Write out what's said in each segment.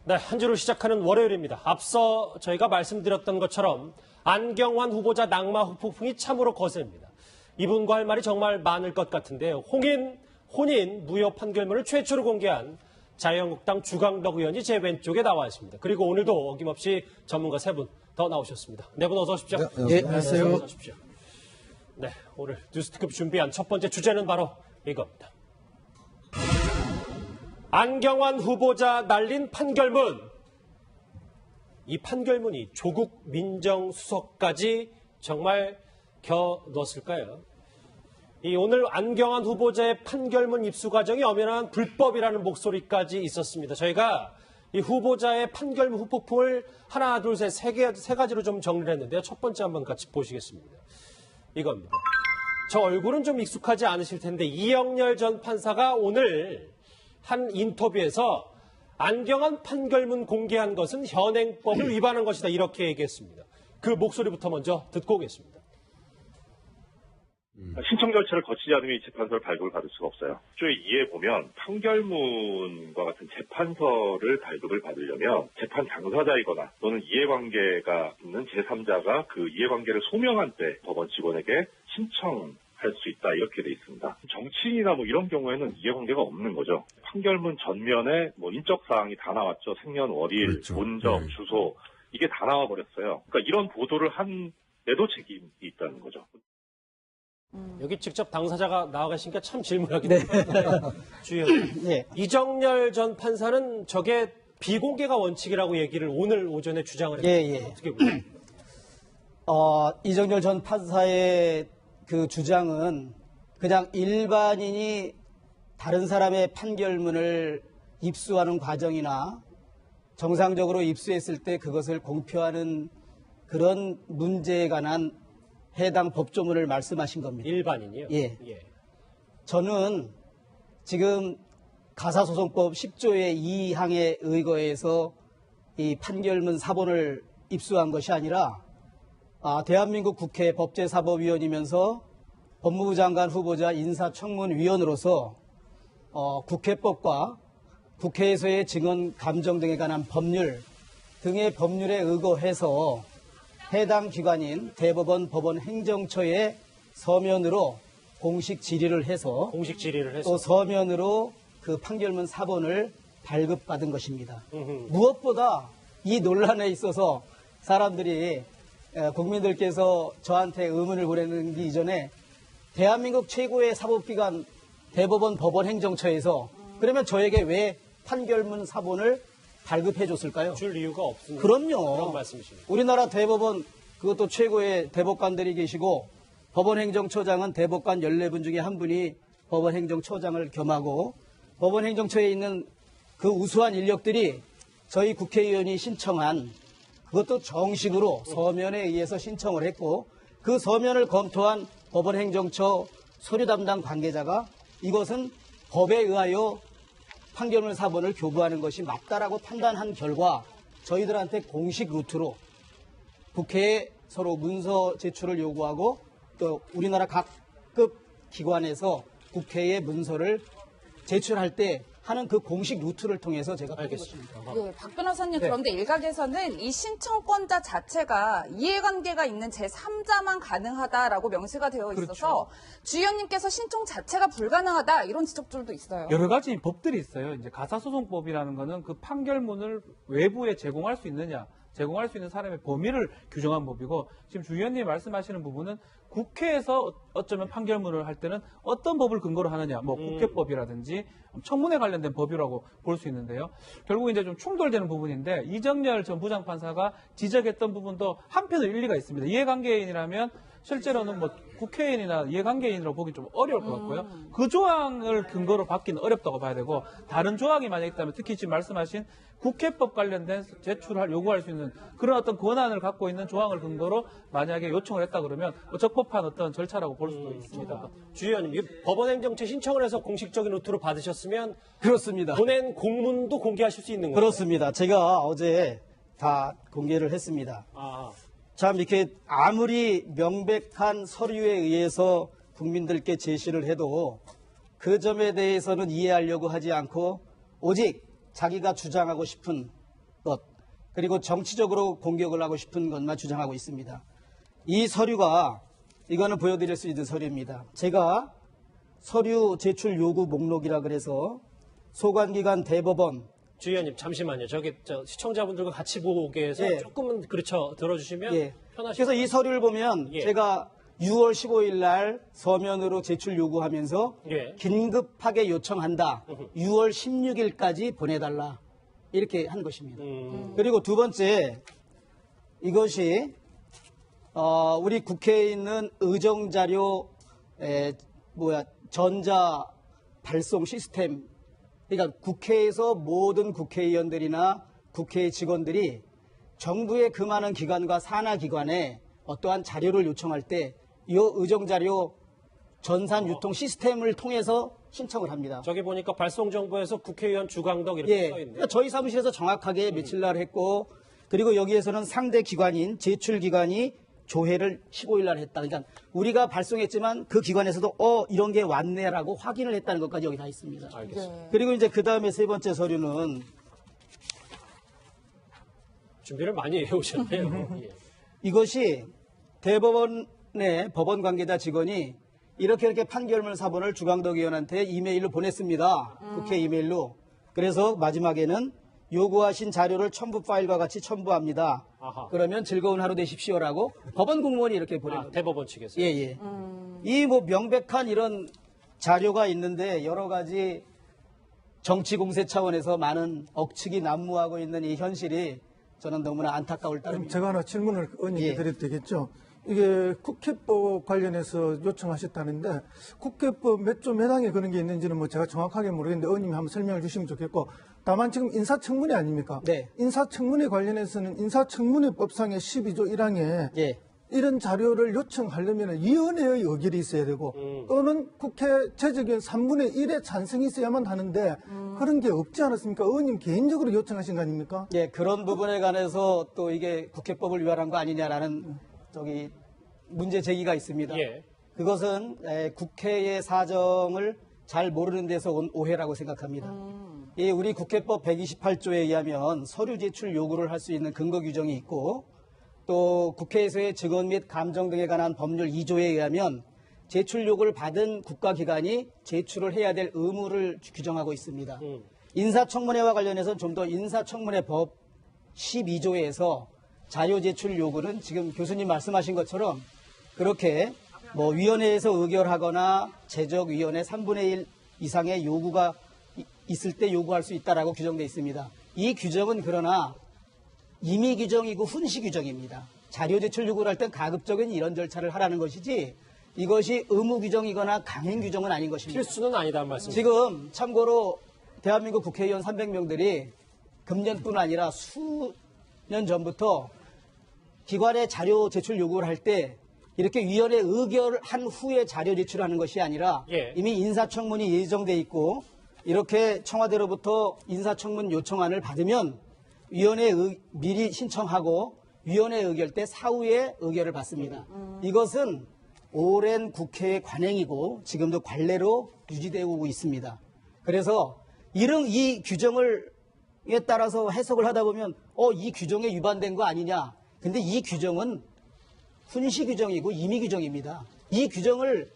네, 한 주를 시작하는 월요일입니다. 앞서 저희가 말씀드렸던 것처럼 안경환 후보자 낙마 후폭풍이 참으로 거셉니다. 이분과 할 말이 정말 많을 것 같은데요. 혼인 무효 판결문을 최초로 공개한 자유한국당 주광덕 의원이 제 왼쪽에 나와 있습니다. 그리고 오늘도 어김없이 전문가 세 분 더 나오셨습니다. 네 분 어서 오십시오. 네, 안녕하세요. 어서 오십시오. 네, 오늘 뉴스특급 준비한 첫 번째 주제는 바로 이겁니다. 안경환 후보자 날린 판결문. 이 판결문이 조국 민정수석까지 정말 겨눴을까요? 오늘 안경환 후보자의 판결문 입수 과정이 엄연한 불법이라는 목소리까지 있었습니다. 저희가 이 후보자의 판결문 후폭풍을 하나, 둘, 셋, 세 가지로 좀 정리를 했는데요. 첫 번째 한번 같이 보시겠습니다. 이겁니다. 저 얼굴은 좀 익숙하지 않으실 텐데 이영렬 전 판사가 오늘 한 인터뷰에서 안경환 판결문 공개한 것은 현행법을 위반한 것이다 이렇게 얘기했습니다. 그 목소리부터 먼저 듣고 오겠습니다. 신청 절차를 거치지 않으면 이 재판서를 발급을 받을 수가 없어요. 1조의 2에 보면 판결문과 같은 재판서를 발급을 받으려면 재판 당사자이거나 또는 이해관계가 있는 제3자가 그 이해관계를 소명한 때 법원 직원에게 신청할 수 있다 이렇게 돼 있습니다. 정치인이나 이런 경우에는 이해관계가 없는 거죠. 판결문 전면에 인적 사항이 다 나왔죠. 생년월일, 그렇죠. 본적, 네. 주소 이게 다 나와 버렸어요. 그러니까 이런 보도를 한 데도 책임이 있다는 거죠. 여기 직접 당사자가 나와 계시니까 참 질문하기 어렵네요. 주요. 네. 이정렬 전 판사는 저게 비공개가 원칙이라고 얘기를 오늘 오전에 주장을 했습니다. 예. 어떻게 보세요? 이정렬 전 판사의 그 주장은 그냥 일반인이 다른 사람의 판결문을 입수하는 과정이나 정상적으로 입수했을 때 그것을 공표하는 그런 문제에 관한 해당 법조문을 말씀하신 겁니다. 일반인이요? 예. 저는 지금 가사소송법 10조의 2항에 의거해서 이 판결문 사본을 입수한 것이 아니라 대한민국 국회 법제사법위원이면서 법무부 장관 후보자 인사청문위원으로서 국회법과 국회에서의 증언 감정 등에 관한 법률 등의 법률에 의거해서 해당 기관인 대법원 법원행정처에 서면으로 공식 질의를 해서 또 서면으로 그 판결문 사본을 발급받은 것입니다. 무엇보다 이 논란에 있어서 사람들이 국민들께서 저한테 의문을 보내는 이전에 대한민국 최고의 사법기관 대법원 법원행정처에서 그러면 저에게 왜 판결문 사본을 발급해 줬을까요? 줄 이유가 없습니다. 그럼요. 그런 말씀이십니다. 우리나라 대법원 그것도 최고의 대법관들이 계시고 법원행정처장은 대법관 14분 중에 한 분이 법원행정처장을 겸하고 법원행정처에 있는 그 우수한 인력들이 저희 국회의원이 신청한 그것도 정식으로 서면에 의해서 신청을 했고 그 서면을 검토한 법원행정처 서류 담당 관계자가 이것은 법에 의하여 판결문 사본을 교부하는 것이 맞다라고 판단한 결과 저희들한테 공식 루트로 국회에 서로 문서 제출을 요구하고 또 우리나라 각급 기관에서 국회에 문서를 제출할 때 하는 그 공식 루트를 통해서 제가 알겠습니다. 예, 박 변호사님, 네. 그런데 일각에서는 이 신청권자 자체가 이해관계가 있는 제3자만 가능하다라고 명시가 되어 있어서 주 의원님께서 신청 자체가 불가능하다 이런 지적들도 있어요. 여러 가지 법들이 있어요. 이제 가사소송법이라는 거는 그 판결문을 외부에 제공할 수 있느냐, 제공할 수 있는 사람의 범위를 규정한 법이고 지금 주 의원님이 말씀하시는 부분은 국회에서 어쩌면 판결문을 할 때는 어떤 법을 근거로 하느냐, 국회법이라든지 청문회 관련된 법이라고 볼 수 있는데요. 결국 이제 좀 충돌되는 부분인데 이정렬 전 부장판사가 지적했던 부분도 한편으로 일리가 있습니다. 이해관계인이라면 실제로는 국회의원이나 이해관계인으로 보기 좀 어려울 것 같고요. 그 조항을 근거로 받기는 어렵다고 봐야 되고 다른 조항이 만약 있다면 특히 지금 말씀하신 국회법 관련된 제출할 요구할 수 있는 그런 어떤 권한을 갖고 있는 조항을 근거로 만약에 요청을 했다 그러면 적법한 어떤 절차라고 볼 수도 있습니다. 주 의원님, 법원행정처 신청을 해서 공식적인 루트로 받으셨으면 그렇습니다. 보낸 공문도 공개하실 수 있는 거예요? 그렇습니다. 제가 어제 다 공개를 했습니다. 참 이렇게 아무리 명백한 서류에 의해서 국민들께 제시를 해도 그 점에 대해서는 이해하려고 하지 않고 오직 자기가 주장하고 싶은 것, 그리고 정치적으로 공격을 하고 싶은 것만 주장하고 있습니다. 이 서류가 이거는 보여드릴 수 있는 서류입니다. 제가 서류 제출 요구 목록이라 그래서 소관기관 대법원 주 의원님 잠시만요. 저기 시청자분들과 같이 보게 해서 예. 조금은 그렇죠. 들어주시면 예. 편하실 그래서 이 서류를 보면 예. 제가 6월 15일 날 서면으로 제출 요구하면서 예. 긴급하게 요청한다. 6월 16일까지 보내달라. 이렇게 한 것입니다. 그리고 두 번째, 이것이 우리 국회에 있는 의정자료 전자 발송 시스템, 그러니까 국회에서 모든 국회의원들이나 국회 직원들이 정부의 그 많은 기관과 산하기관에 어떠한 자료를 요청할 때 이 의정자료 전산 유통 시스템을 통해서 신청을 합니다. 저기 보니까 발송정보에서 국회의원 주광덕 이렇게 예, 써 있네요. 그러니까 저희 사무실에서 정확하게 며칠 날 했고, 그리고 여기에서는 상대 기관인 제출기관이 조회를 15일 날 했다. 그러니까 우리가 발송했지만 그 기관에서도 이런 게 왔네라고 확인을 했다는 것까지 여기 다 있습니다. 알겠습니다. 그리고 이제 그 다음에 세 번째 서류는 준비를 많이 해오셨네요. 예. 이것이 대법원의 법원 관계자 직원이 이렇게 판결문 사본을 주광덕 의원한테 이메일로 보냈습니다. 국회 이메일로. 그래서 마지막에는 요구하신 자료를 첨부 파일과 같이 첨부합니다. 아하. 그러면 즐거운 하루 되십시오라고 법원 공무원이 이렇게 보내요. 대법원 측에서. 예. 이 명백한 이런 자료가 있는데 여러 가지 정치 공세 차원에서 많은 억측이 난무하고 있는 이 현실이 저는 너무나 안타까울 그럼 따름입니다. 제가 하나 질문을 의원님께 예. 드려도 되겠죠? 이게 국회법 관련해서 요청하셨다는데 국회법 몇 조 몇 항에 그런 게 있는지는 뭐 제가 정확하게 모르겠는데 의원님이 한번 설명을 주시면 좋겠고, 다만 지금 인사청문회 아닙니까? 네. 인사청문회 관련해서는 인사청문회법상의 12조 1항에 예. 이런 자료를 요청하려면 위원회의 의결이 있어야 되고 또는 국회 재적위원 3분의 1의 찬성이 있어야만 하는데 그런 게 없지 않았습니까? 의원님 개인적으로 요청하신 거 아닙니까? 예, 그런 부분에 관해서 또 이게 국회법을 위반한 거 아니냐라는 문제 제기가 있습니다. 예. 그것은 국회의 사정을 잘 모르는 데서 온 오해라고 생각합니다. 이 우리 국회법 128조에 의하면 서류 제출 요구를 할 수 있는 근거 규정이 있고, 또 국회에서의 증언 및 감정 등에 관한 법률 2조에 의하면 제출 요구를 받은 국가기관이 제출을 해야 될 의무를 규정하고 있습니다. 인사청문회와 관련해서는 좀 더 인사청문회 법 12조에서 자료 제출 요구는 지금 교수님 말씀하신 것처럼 그렇게 위원회에서 의결하거나 제적위원회 3분의 1 이상의 요구가 있을 때 요구할 수 있다라고 규정되어 있습니다. 이 규정은 그러나 임의 규정이고 훈시 규정입니다. 자료 제출 요구를 할 땐 가급적인 이런 절차를 하라는 것이지 이것이 의무 규정이거나 강행 규정은 아닌 것입니다. 필수는 아니다는 말씀이죠. 지금 참고로 대한민국 국회의원 300명들이 금년뿐 아니라 수년 전부터 기관에 자료 제출 요구를 할 때 이렇게 위원회 의결한 후에 자료 제출하는 것이 아니라 예. 이미 인사청문이 예정돼 있고 이렇게 청와대로부터 인사청문 요청안을 받으면 위원회에 미리 신청하고 위원회 의결 때 사후에 의결을 받습니다. 이것은 오랜 국회의 관행이고 지금도 관례로 유지되고 있습니다. 그래서 이 규정에 따라서 해석을 하다 보면 이 규정에 위반된 거 아니냐. 근데 이 규정은 훈시 규정이고 임의 규정입니다. 이 규정을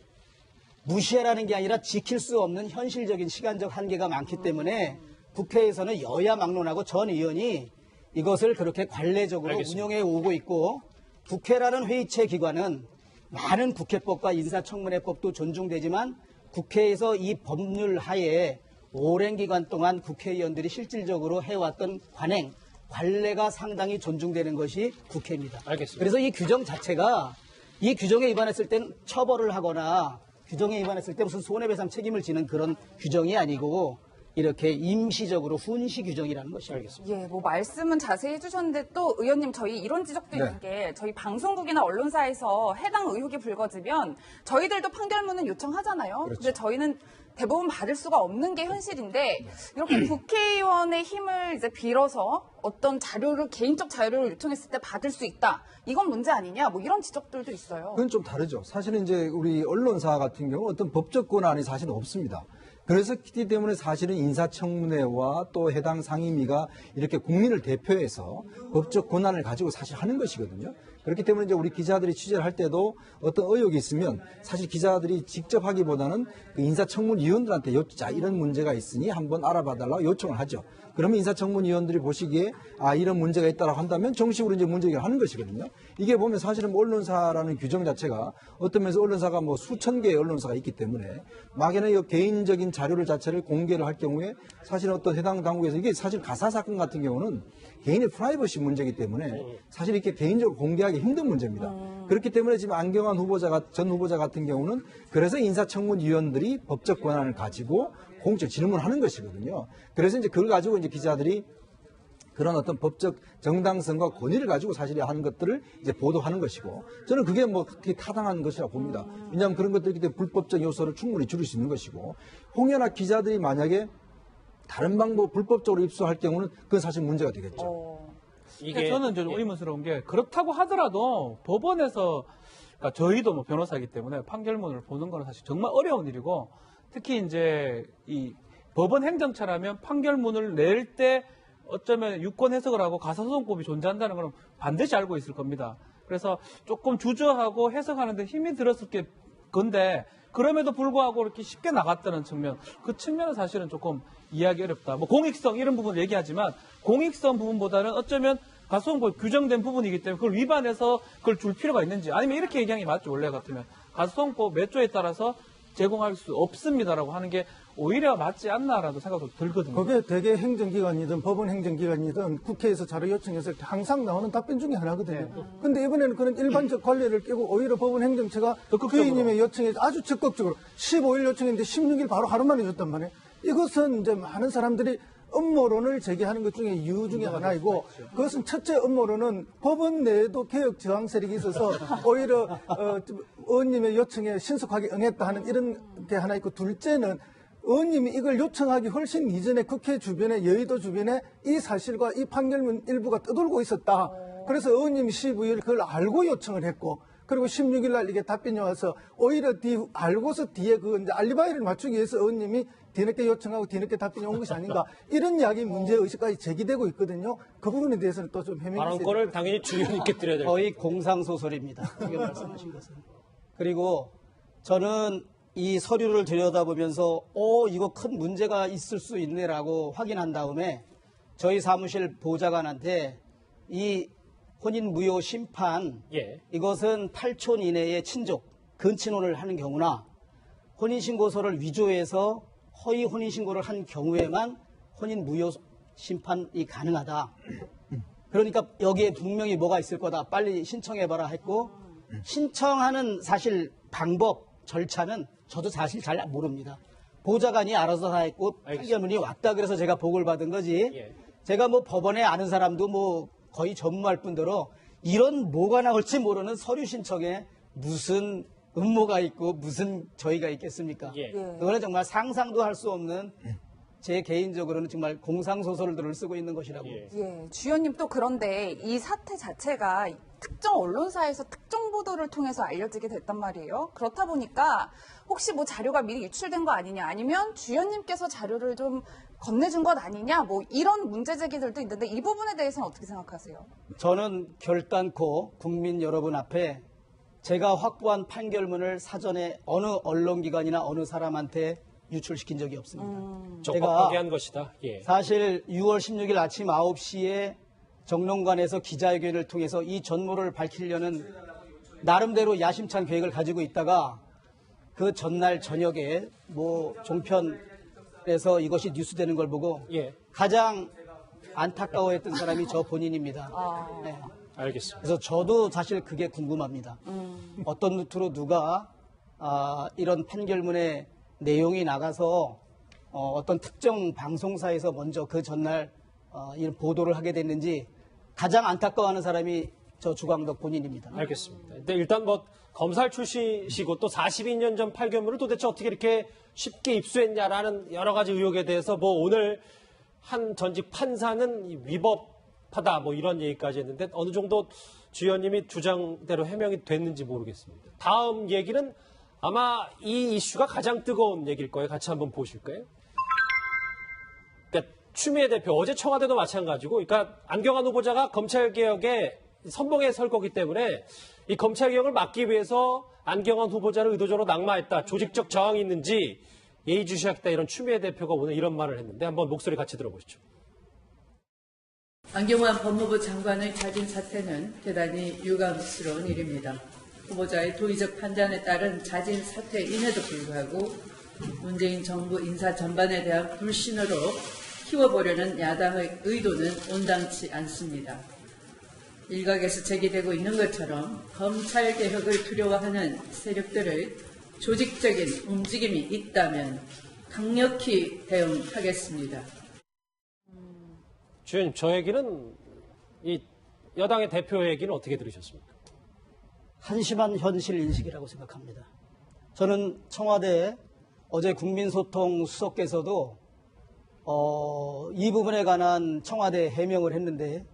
무시하라는 게 아니라 지킬 수 없는 현실적인 시간적 한계가 많기 때문에 국회에서는 여야 막론하고 전 의원이 이것을 그렇게 관례적으로 알겠습니다. 운영해 오고 있고, 국회라는 회의체 기관은 많은 국회법과 인사청문회법도 존중되지만 국회에서 이 법률 하에 오랜 기간 동안 국회의원들이 실질적으로 해왔던 관례가 상당히 존중되는 것이 국회입니다. 알겠습니다. 그래서 이 규정 자체가 이 규정에 위반했을 땐 처벌을 하거나 규정에 위반했을 때 무슨 손해배상 책임을 지는 그런 규정이 아니고 이렇게 임시적으로 훈시 규정이라는 것입니다. 알겠습니다. 예, 말씀은 자세히 해주셨는데 또 의원님 저희 이런 지적도 있는 게 저희 방송국이나 언론사에서 해당 의혹이 불거지면 저희들도 판결문은 요청하잖아요. 근데 저희는 대부분 받을 수가 없는 게 현실인데 이렇게 국회의원의 힘을 이제 빌어서 어떤 자료를 개인적 자료를 요청했을 때 받을 수 있다. 이건 문제 아니냐? 이런 지적들도 있어요. 그건 좀 다르죠. 사실은 이제 우리 언론사 같은 경우 어떤 법적 권한이 사실은 없습니다. 그래서 그렇기 때문에 사실은 인사청문회와 또 해당 상임위가 이렇게 국민을 대표해서 법적 권한을 가지고 사실 하는 것이거든요. 그렇기 때문에 이제 우리 기자들이 취재를 할 때도 어떤 의혹이 있으면 사실 기자들이 직접 하기보다는 그 인사청문위원들한테 자, 이런 문제가 있으니 한번 알아봐달라고 요청을 하죠. 그러면 인사청문위원들이 보시기에 이런 문제가 있다고 한다면 정식으로 이제 문제 해결하는 것이거든요. 이게 보면 사실은 뭐 언론사라는 규정 자체가 어떤 면에서 언론사가 뭐 수천 개의 언론사가 있기 때문에 막연히 이 개인적인 자료를 자체를 공개를 할 경우에 사실은 어떤 해당 당국에서 이게 사실 가사 사건 같은 경우는 개인의 프라이버시 문제이기 때문에 사실 이렇게 개인적으로 공개하기 힘든 문제입니다. 그렇기 때문에 지금 안경환 전 후보자 같은 경우는 그래서 인사청문위원들이 법적 권한을 가지고 공적 질문하는 것이거든요. 그래서 이제 그걸 가지고 이제 기자들이 그런 어떤 법적 정당성과 권위를 가지고 사실 하는 것들을 이제 보도하는 것이고 저는 그게 뭐 그렇게 타당한 것이라고 봅니다. 왜냐하면 그런 것들이 불법적 요소를 충분히 줄일 수 있는 것이고 홍연아 기자들이 만약에 다른 방법 불법적으로 입수할 경우는 그건 사실 문제가 되겠죠. 이게 저는 좀 의문스러운 게 그렇다고 하더라도 법원에서 그러니까 저희도 뭐 변호사이기 때문에 판결문을 보는 건 사실 정말 어려운 일이고 특히 이제 이 법원 행정처라면 판결문을 낼 때 어쩌면 유권 해석을 하고 가사소송법이 존재한다는 건 반드시 알고 있을 겁니다. 그래서 조금 주저하고 해석하는데 힘이 들었을 건데 그럼에도 불구하고 이렇게 쉽게 나갔다는 측면, 그 측면은 사실은 조금 이해하기 어렵다. 뭐 공익성 이런 부분을 얘기하지만 공익성 부분보다는 어쩌면 가소송법 규정된 부분이기 때문에 그걸 위반해서 그걸 줄 필요가 있는지 아니면 이렇게 얘기하는 게 맞죠. 원래 같으면 가소송법 몇 조에 따라서 제공할 수 없습니다라고 하는 게 오히려 맞지 않나라는 생각도 들거든요. 그게 대개 행정기관이든 법원 행정기관이든 국회에서 자료 요청했을 때 항상 나오는 답변 중에 하나거든요. 근데 이번에는 그런 일반적 관례를 깨고 오히려 법원 행정처가 부인님의 요청에 아주 적극적으로 15일 요청했는데 16일 바로 하루 만에 줬단 말이에요. 이것은 이제 많은 사람들이 음모론을 제기하는 것 중에 이유 중에 하나이고 그것은 첫째 음모론은 법원 내에도 개혁 저항 세력이 있어서 오히려 의원님의 요청에 신속하게 응했다 하는 이런 게 하나 있고 둘째는 의원님이 이걸 요청하기 훨씬 이전에 국회 주변에 여의도 주변에 이 사실과 이 판결문 일부가 떠돌고 있었다. 그래서 의원님이 15일 그걸 알고 요청을 했고 그리고 16일 날 이게 답변이 와서 오히려 알고서 뒤에 그 이제 알리바이를 맞추기 위해서 의원님이 뒤늦게 요청하고 뒤늦게 답변이 온 것이 아닌가 이런 이야기 문제의식까지 제기되고 있거든요. 그 부분에 대해서는 또 좀 해명이 발언권을 당연히 주의있게 드려야 될 거의 공상소설입니다. 지금 말씀하신 것은. 그리고 저는 이 서류를 들여다보면서 이거 큰 문제가 있을 수 있네라고 확인한 다음에 저희 사무실 보좌관한테 이 혼인무효 심판 이것은 8촌 이내의 친족, 근친혼을 하는 경우나 혼인신고서를 위조해서 허위 혼인신고를 한 경우에만 혼인무효 심판이 가능하다. 그러니까 여기에 분명히 뭐가 있을 거다. 빨리 신청해봐라 했고 신청하는 사실 방법, 절차는 저도 사실 잘 모릅니다. 보좌관이 알아서 다 했고 판결문이 왔다 그래서 제가 보고를 받은 거지. 제가 뭐 법원에 아는 사람도 뭐 거의 전무할 뿐더러 이런 뭐가 나올지 모르는 서류 신청에 무슨 음모가 있고 무슨 저희가 있겠습니까? 그거는 정말 상상도 할 수 없는 제 개인적으로는 정말 공상소설들을 쓰고 있는 것이라고. 주연님 또 그런데 이 사태 자체가 특정 언론사에서 특정 보도를 통해서 알려지게 됐단 말이에요. 그렇다 보니까 혹시 뭐 자료가 미리 유출된 거 아니냐 아니면 주연님께서 자료를 좀 건네준 것 아니냐 뭐 이런 문제 제기들도 있는데 이 부분에 대해서는 어떻게 생각하세요? 저는 결단코 국민 여러분 앞에 제가 확보한 판결문을 사전에 어느 언론기관이나 어느 사람한테 유출시킨 적이 없습니다. 적법하게 한 것이다. 사실 6월 16일 아침 9시에 정론관에서 기자회견을 통해서 이 전모를 밝히려는 나름대로 야심찬 계획을 가지고 있다가 그 전날 저녁에 뭐 종편에서 이것이 뉴스되는 걸 보고 가장 안타까워했던 사람이 저 본인입니다. 네. 알겠습니다. 그래서 저도 사실 그게 궁금합니다. 어떤 루트로 누가 이런 판결문의 내용이 나가서 어떤 특정 방송사에서 먼저 그 전날 이런 보도를 하게 됐는지 가장 안타까워하는 사람이 저 주광덕 본인입니다. 알겠습니다. 근데 일단 뭐 검찰 출신이시고 또 42년 전 판결문을 도대체 어떻게 이렇게 쉽게 입수했냐라는 여러 가지 의혹에 대해서 뭐 오늘 한 전직 판사는 위법하다 뭐 이런 얘기까지 했는데 어느 정도 주 의원님이 주장대로 해명이 됐는지 모르겠습니다. 다음 얘기는 아마 이 이슈가 가장 뜨거운 얘기일 거예요. 같이 한번 보실까요? 그러니까 추미애 대표, 어제 청와대도 마찬가지고, 그러니까 안경환 후보자가 검찰개혁에 선봉에 설 거기 때문에 이 검찰개혁을 막기 위해서 안경환 후보자를 의도적으로 낙마했다, 조직적 저항이 있는지 예의주시하겠다, 이런 추미애 대표가 오늘 이런 말을 했는데 한번 목소리 같이 들어보시죠. 안경환 법무부 장관의 자진 사퇴는 대단히 유감스러운 일입니다. 후보자의 도의적 판단에 따른 자진 사퇴임에도 불구하고 문재인 정부 인사 전반에 대한 불신으로 키워보려는 야당의 의도는 온당치 않습니다. 일각에서 제기되고 있는 것처럼 검찰개혁을 두려워하는 세력들의 조직적인 움직임이 있다면 강력히 대응하겠습니다. 주연님, 저 얘기는 이 여당의 대표 얘기는 어떻게 들으셨습니까? 한심한 현실 인식이라고 생각합니다. 저는 청와대 어제 국민소통 수석께서도 이 부분에 관한 청와대 해명을 했는데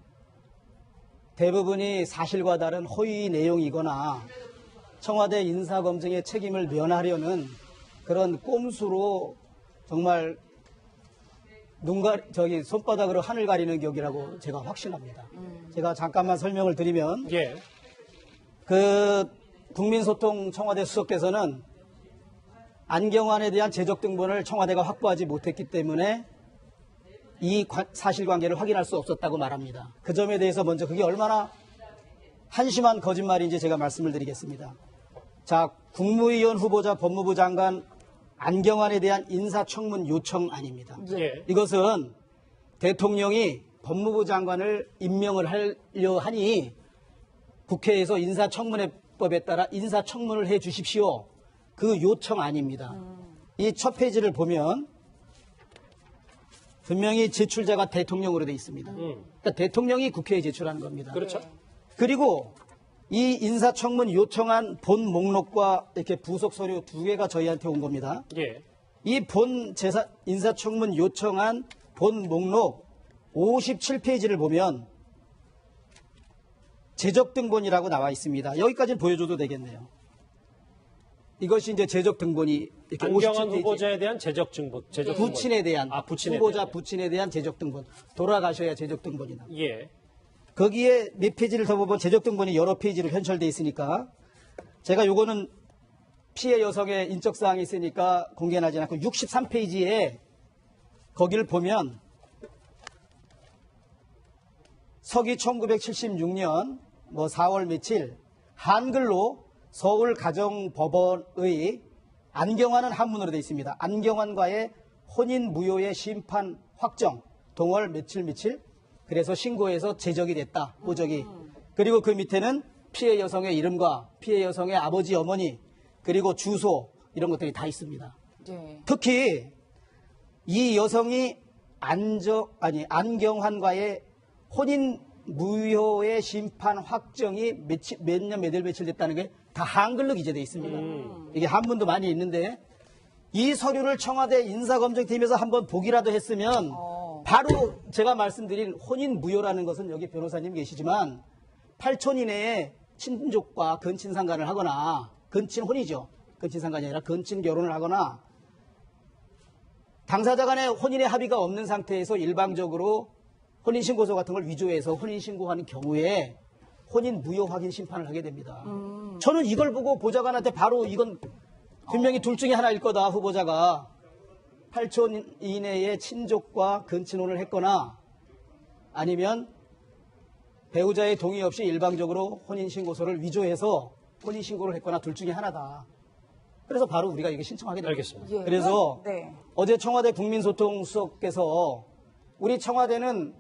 대부분이 사실과 다른 허위 내용이거나 청와대 인사검증의 책임을 면하려는 그런 꼼수로 정말 손바닥으로 하늘 가리는 격이라고 제가 확신합니다. 제가 잠깐만 설명을 드리면 예. 그 국민소통 청와대 수석께서는 안경환에 대한 재적 등본을 청와대가 확보하지 못했기 때문에 이 사실관계를 확인할 수 없었다고 말합니다. 그 점에 대해서 먼저 그게 얼마나 한심한 거짓말인지 제가 말씀을 드리겠습니다. 자, 국무위원 후보자 법무부 장관 안경환에 대한 인사청문 요청 아닙니다. 예. 이것은 대통령이 법무부 장관을 임명을 하려 하니 국회에서 인사청문회법에 따라 인사청문을 해 주십시오. 그 요청 아닙니다. 이 첫 페이지를 보면 분명히 제출자가 대통령으로 돼 있습니다. 그러니까 대통령이 국회에 제출하는 겁니다. 그렇죠. 그리고 이 인사청문 요청한 본 목록과 이렇게 부속 서류 2개가 저희한테 온 겁니다. 예. 이 인사청문 요청한 본 목록 57페이지를 보면 재적 등본이라고 나와 있습니다. 여기까지는 보여줘도 되겠네요. 이것이 이제 재적 등본이 이렇게 안경환 57페이지. 후보자에 대한 재적 등본. 부친에 대한 부친에 후보자 대한. 부친에 대한 재적 등본. 돌아가셔야 재적 등본이 나옵니다. 예. 거기에 몇 페이지를 더 보면 재적 등본이 여러 페이지로 현철되어 있으니까 제가 요거는 피해 여성의 인적 사항이 있으니까 공개는 하지 않고 63페이지에 거기를 보면 서기 1976년 4월 며칠 한글로 서울가정법원의 안경환은 한문으로 되어 있습니다. 안경환과의 혼인 무효의 심판 확정 동월 며칠 그래서 신고해서 제적이 됐다. 보적이. 그리고 그 밑에는 피해 여성의 이름과 피해 여성의 아버지 어머니 그리고 주소 이런 것들이 다 있습니다. 네. 특히 이 여성이 안경환과의 혼인 무효의 심판 확정이 몇 년 며칠 됐다는 게 다 한글로 기재되어 있습니다. 이게 한문도 많이 있는데 이 서류를 청와대 인사검증팀에서 한번 보기라도 했으면 바로 제가 말씀드린 혼인 무효라는 것은 여기 변호사님 계시지만 8촌 이내에 친족과 근친상간을 하거나 근친혼이죠. 근친상간이 아니라 근친결혼을 하거나 당사자 간의 혼인의 합의가 없는 상태에서 일방적으로 혼인신고서 같은 걸 위조해서 혼인신고하는 경우에 혼인 무효 확인 심판을 하게 됩니다. 저는 이걸 보고 보좌관한테 바로 이건 분명히 둘 중에 하나일 거다. 후보자가 8촌 이내에 친족과 근친혼을 했거나 아니면 배우자의 동의 없이 일방적으로 혼인신고서를 위조해서 혼인신고를 했거나 둘 중에 하나다. 그래서 바로 우리가 이거 신청하게 됩니다. 알겠습니다. 예. 그래서 네. 어제 청와대 국민소통수석께서 우리 청와대는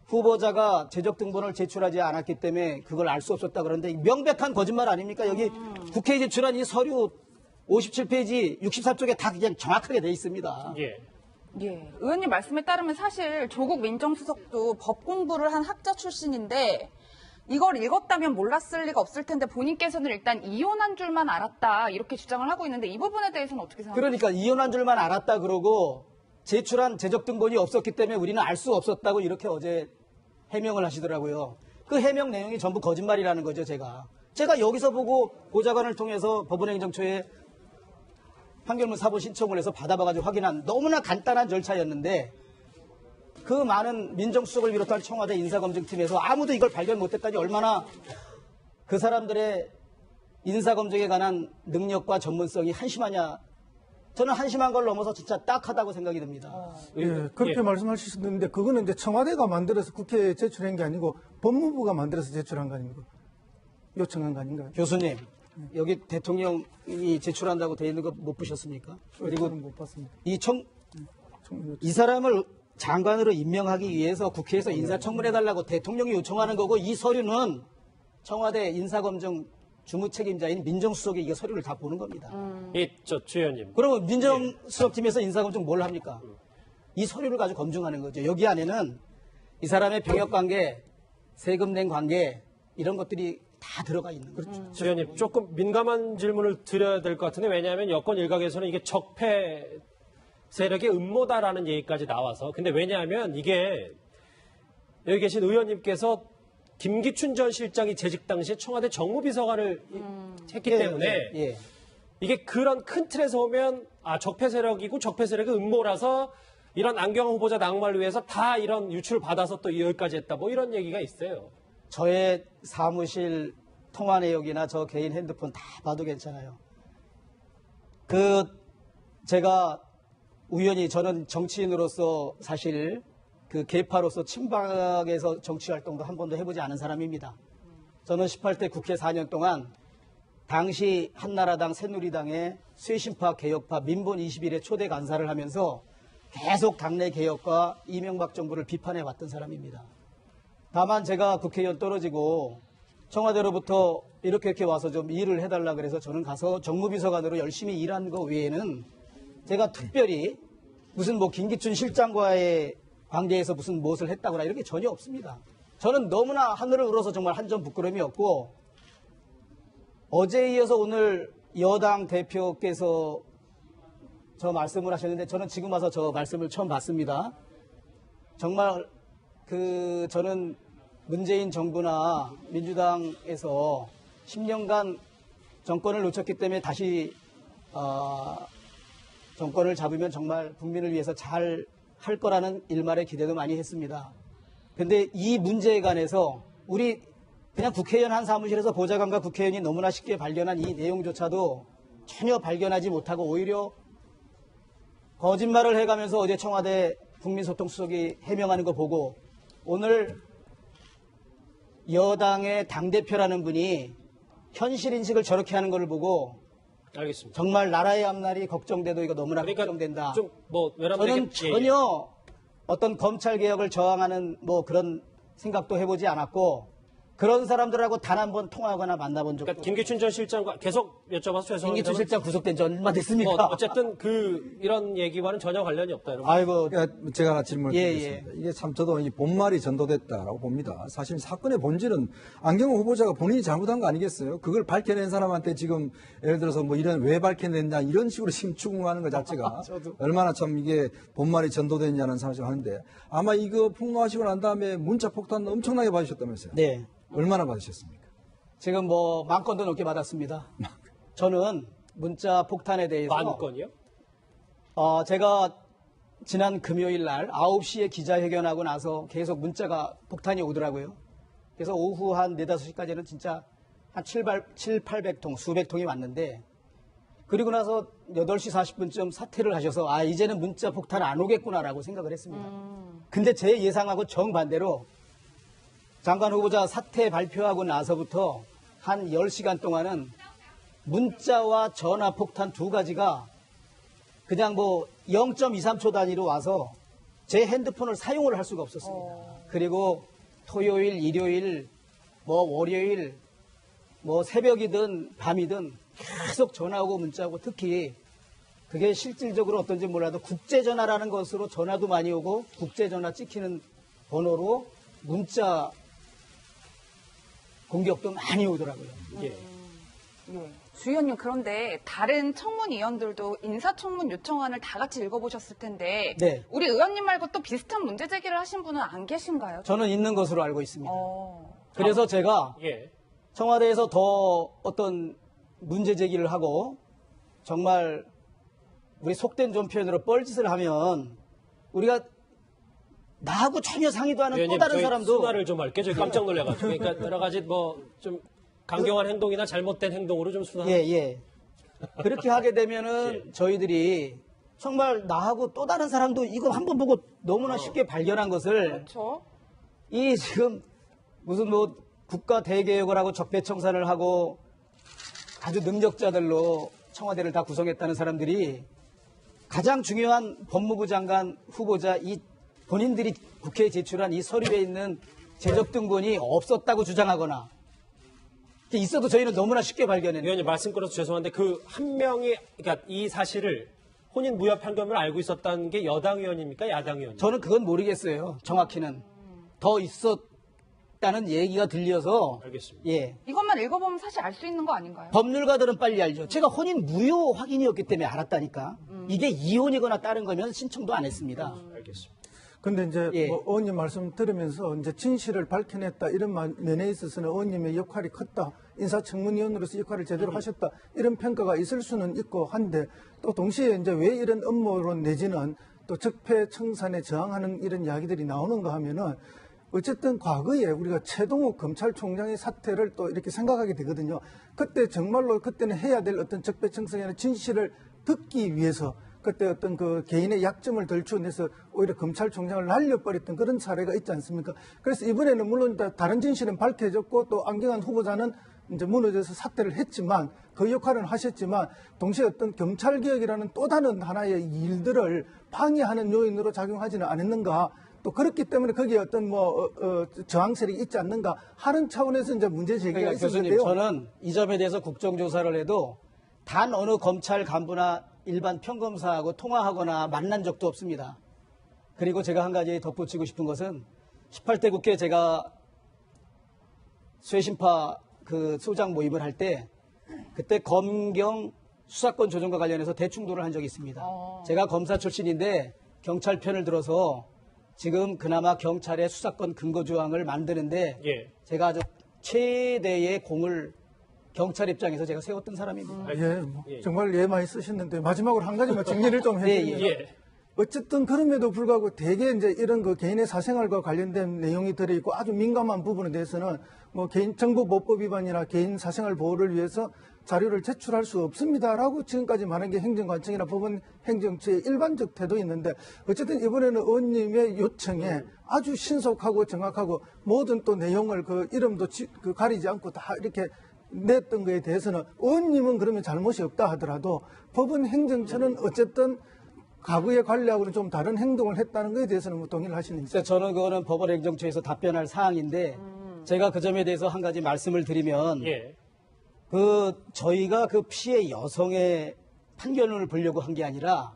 후보자가 재적 등본을 제출하지 않았기 때문에 그걸 알 수 없었다 그러는데 명백한 거짓말 아닙니까? 여기 국회에 제출한 이 서류 57페이지 64쪽에 다 그냥 정확하게 돼 있습니다. 예. 예. 의원님 말씀에 따르면 사실 조국 민정수석도 법 공부를 한 학자 출신인데 이걸 읽었다면 몰랐을 리가 없을 텐데 본인께서는 일단 이혼한 줄만 알았다 이렇게 주장을 하고 있는데 이 부분에 대해서는 어떻게 생각하세요? 그러니까 이혼한 줄만 알았다 그러고 제출한 재적 등본이 없었기 때문에 우리는 알 수 없었다고 이렇게 어제 해명을 하시더라고요. 그 해명 내용이 전부 거짓말이라는 거죠, 제가 제가 여기서 보고 보좌관을 통해서 법원행정처에 판결문 사본 신청을 해서 받아봐가지고 확인한 너무나 간단한 절차였는데 그 많은 민정수석을 비롯한 청와대 인사검증팀에서 아무도 이걸 발견 못했다니 얼마나 그 사람들의 인사검증에 관한 능력과 전문성이 한심하냐. 저는 한심한 걸 넘어서 진짜 딱하다고 생각이 듭니다. 예, 그렇게 말씀하셨는데 그거는 이제 청와대가 만들어서 국회에 제출한 게 아니고 법무부가 만들어서 제출한 거 아닙니까? 요청한 거 아닌가요? 교수님, 여기 대통령이 제출한다고 돼 있는 거 못 보셨습니까? 그리고 못 봤습니다. 이 사람을 장관으로 임명하기 위해서 국회에서 인사청문해달라고 대통령이 요청하는 거고 이 서류는 청와대 인사검증 주무책임자인 민정수석이 이 서류를 다 보는 겁니다. 주 의원님. 그러면 민정수석팀에서 인사검증 뭘 합니까? 이 서류를 가지고 검증하는 거죠. 여기 안에는 이 사람의 병역관계, 세금 낸 관계 이런 것들이 다 들어가 있는 거죠. 주 의원님, 조금 민감한 질문을 드려야 될 것 같은데 왜냐하면 여권 일각에서는 이게 적폐 세력의 음모다라는 얘기까지 나와서 근데 왜냐하면 이게 여기 계신 의원님께서 김기춘 전 실장이 재직 당시에 청와대 정무비서관을 했기 때문에 이게 그런 큰 틀에서 보면 적폐 세력이고 적폐 세력의 음모라서 이런 안경환 후보자 낙마를 위해서 다 이런 유출을 받아서 또 여기까지 했다 뭐 이런 얘기가 있어요. 저의 사무실 통화 내역이나 저 개인 핸드폰 다 봐도 괜찮아요. 제가 우연히 저는 정치인으로서 사실 그 계파로서 친박에서 정치 활동도 한 번도 해보지 않은 사람입니다. 저는 18대 국회 4년 동안 당시 한나라당 새누리당의 쇄신파 개혁파 민본 21의 초대 간사를 하면서 계속 당내 개혁과 이명박 정부를 비판해 왔던 사람입니다. 다만 제가 국회의원 떨어지고 청와대로부터 이렇게 와서 좀 일을 해달라 그래서 저는 가서 정무비서관으로 열심히 일한 거 외에는 제가 특별히 무슨 김기춘 실장과의 관계에서 무슨 무엇을 했다거나 이런 게 전혀 없습니다. 저는 너무나 하늘을 우러서 정말 한 점 부끄러움이 없고 어제에 이어서 오늘 여당 대표께서 저 말씀을 하셨는데 저는 지금 와서 저 말씀을 처음 봤습니다. 정말 저는 문재인 정부나 민주당에서 10년간 정권을 놓쳤기 때문에 다시 정권을 잡으면 정말 국민을 위해서 잘 할 거라는 일말의 기대도 많이 했습니다. 근데 이 문제에 관해서 우리 그냥 국회의원 한 사무실에서 보좌관과 국회의원이 너무나 쉽게 발견한 이 내용조차도 전혀 발견하지 못하고 오히려 거짓말을 해가면서 어제 청와대 국민소통수석이 해명하는 거 보고 오늘 여당의 당대표라는 분이 현실 인식을 저렇게 하는 걸 보고 알겠습니다. 정말 나라의 앞날이 걱정돼도 이거 너무나 걱정된다. 저는 전혀 어떤 검찰 개혁을 저항하는 그런 생각도 해보지 않았고 그런 사람들하고 단 한 번 통화하거나 만나본 적도 그러니까 김기춘 전 실장과 계속 여쭤봐서 죄송합니다. 김기춘 실장 구속된 지 얼마 됐습니까? 어쨌든 이런 얘기와는 전혀 관련이 없다. 여러분. 아이고 그러니까 제가 하나 질문을 드리겠습니다. 이게 참 저도 이 본말이 전도됐다라고 봅니다. 사실 사건의 본질은 안경호 후보자가 본인이 잘못한 거 아니겠어요? 그걸 밝혀낸 사람한테 지금 예를 들어서 이런 왜 밝혀냈냐 이런 식으로 심추궁하는 것 자체가 얼마나 참 이게 본말이 전도됐냐는 생각을 하는데 아마 이거 폭로하시고 난 다음에 문자 폭탄 엄청나게 받으셨다면서요? 네. 얼마나 받으셨습니까? 지금 10,000건도 넘게 받았습니다. 저는 문자 폭탄에 대해서 10,000건이요? 제가 지난 금요일 날 9시에 기자회견하고 나서 계속 문자가 폭탄이 오더라고요. 그래서 오후 한 4, 5시까지는 진짜 한 700-800통, 수백 통이 왔는데 그리고 나서 8시 40분쯤 사퇴를 하셔서 이제는 문자 폭탄 안 오겠구나라고 생각을 했습니다. 근데 제 예상하고 정반대로 장관 후보자 사퇴 발표하고 나서부터 한 10시간 동안은 문자와 전화 폭탄 두 가지가 그냥 0.23초 단위로 와서 제 핸드폰을 사용을 할 수가 없었습니다. 그리고 토요일, 일요일, 월요일, 새벽이든 밤이든 계속 전화오고 문자오고 특히 그게 실질적으로 어떤지 몰라도 국제전화라는 것으로 전화도 많이 오고 국제전화 찍히는 번호로 문자 공격도 많이 오더라고요. 예. 주 의원님 그런데 다른 청문위원들도 인사청문 요청안을 다 같이 읽어보셨을 텐데 네. 우리 의원님 말고 또 비슷한 문제 제기를 하신 분은 안 계신가요? 저는 있는 것으로 알고 있습니다. 그래서 제가 예. 청와대에서 더 어떤 문제 제기를 하고 정말 우리 속된 좀 표현으로 뻘짓을 하면 우리가 나하고 전혀 상의도 않은 또 의원님, 다른 저희 사람도 수다를 좀 할게요. 저희 깜짝 놀래가지고. 그러니까 여러 가지 뭐 좀 강경한 행동이나 잘못된 행동으로 좀 수다. 예. 그렇게 하게 되면은 예. 저희들이 정말 나하고 또 다른 사람도 이거 한번 보고 너무나 쉽게 발견한 것을 그렇죠. 이 지금 무슨 뭐 국가 대개혁을 하고 적폐청산을 하고 아주 능력자들로 청와대를 다 구성했다는 사람들이 가장 중요한 법무부 장관 후보자 이 본인들이 국회에 제출한 이 서류에 있는 재적 등본이 없었다고 주장하거나 있어도 저희는 너무나 쉽게 발견했는데 의원님 말씀 끊어서 죄송한데 그 한 명이 그러니까 이 사실을 혼인 무효 판결을 알고 있었다는 게 여당 의원입니까? 야당 의원입니까? 저는 그건 모르겠어요. 정확히는. 더 있었다는 얘기가 들려서 알겠습니다. 예. 이것만 읽어보면 사실 알 수 있는 거 아닌가요? 법률가들은 빨리 알죠. 제가 혼인 무효 확인이었기 때문에 알았다니까. 이게 이혼이거나 다른 거면 신청도 안 했습니다. 알겠습니다. 근데 이제 예. 뭐 의원님 말씀 들으면서 이제 진실을 밝혀냈다 이런 면에 있어서는 의원님의 역할이 컸다. 인사청문위원으로서 역할을 제대로 하셨다. 이런 평가가 있을 수는 있고 한데 또 동시에 이제 왜 이런 음모론 내지는 또 적폐청산에 저항하는 이런 이야기들이 나오는가 하면은 어쨌든 과거에 우리가 최동욱 검찰총장의 사태를 또 이렇게 생각하게 되거든요. 그때 정말로 그때는 해야 될 어떤 적폐청산의 진실을 듣기 위해서 그때 어떤 그 개인의 약점을 덜추어내서 오히려 검찰총장을 날려버렸던 그런 사례가 있지 않습니까? 그래서 이번에는 물론 다른 진실은 밝혀졌고 또 안경환 후보자는 이제 무너져서 사퇴를 했지만 그 역할은 하셨지만 동시에 어떤 검찰개혁이라는 또 다른 하나의 일들을 방해하는 요인으로 작용하지는 않았는가? 또 그렇기 때문에 거기에 어떤 저항 세력이 있지 않는가 하는 차원에서 이제 문제 제기가 그러니까 교수님, 있었는데요. 저는 이 점에 대해서 국정조사를 해도 단 어느 검찰 간부나 일반 평검사하고 통화하거나 만난 적도 없습니다. 그리고 제가 한 가지 덧붙이고 싶은 것은 18대 국회 제가 쇄신파 그 소장 모임을 할 때 그때 검경 수사권 조정과 관련해서 대충돌을 한 적이 있습니다. 제가 검사 출신인데 경찰 편을 들어서 지금 그나마 경찰의 수사권 근거 조항을 만드는데 예. 제가 아주 최대의 공을 경찰 입장에서 제가 세웠던 사람입니다. 예, 뭐 정말 예 많이 쓰셨는데 마지막으로 한 가지만 정리를 좀 해드리면 예. 어쨌든 그럼에도 불구하고 대개 이제 이런 그 개인의 사생활과 관련된 내용이 들어있고 아주 민감한 부분에 대해서는 뭐 개인정보보호법 위반이나 개인 사생활 보호를 위해서 자료를 제출할 수 없습니다라고 지금까지 말한 게 행정관청이나 법원 행정처의 일반적 태도였는데 어쨌든 이번에는 의원님의 요청에 아주 신속하고 정확하고 모든 또 내용을 그 이름도 그 가리지 않고 다 이렇게 냈던 거에 대해서는 의원님은 그러면 잘못이 없다 하더라도 법원 행정처는 어쨌든 과거의 관리하고는 좀 다른 행동을 했다는 것에 대해서는 뭐 동의를 하시는지. 글쎄, 저는 그거는 법원 행정처에서 답변할 사항인데 제가 그 점에 대해서 한 가지 말씀을 드리면 예. 저희가 그 피해 여성의 판결문을 보려고 한 게 아니라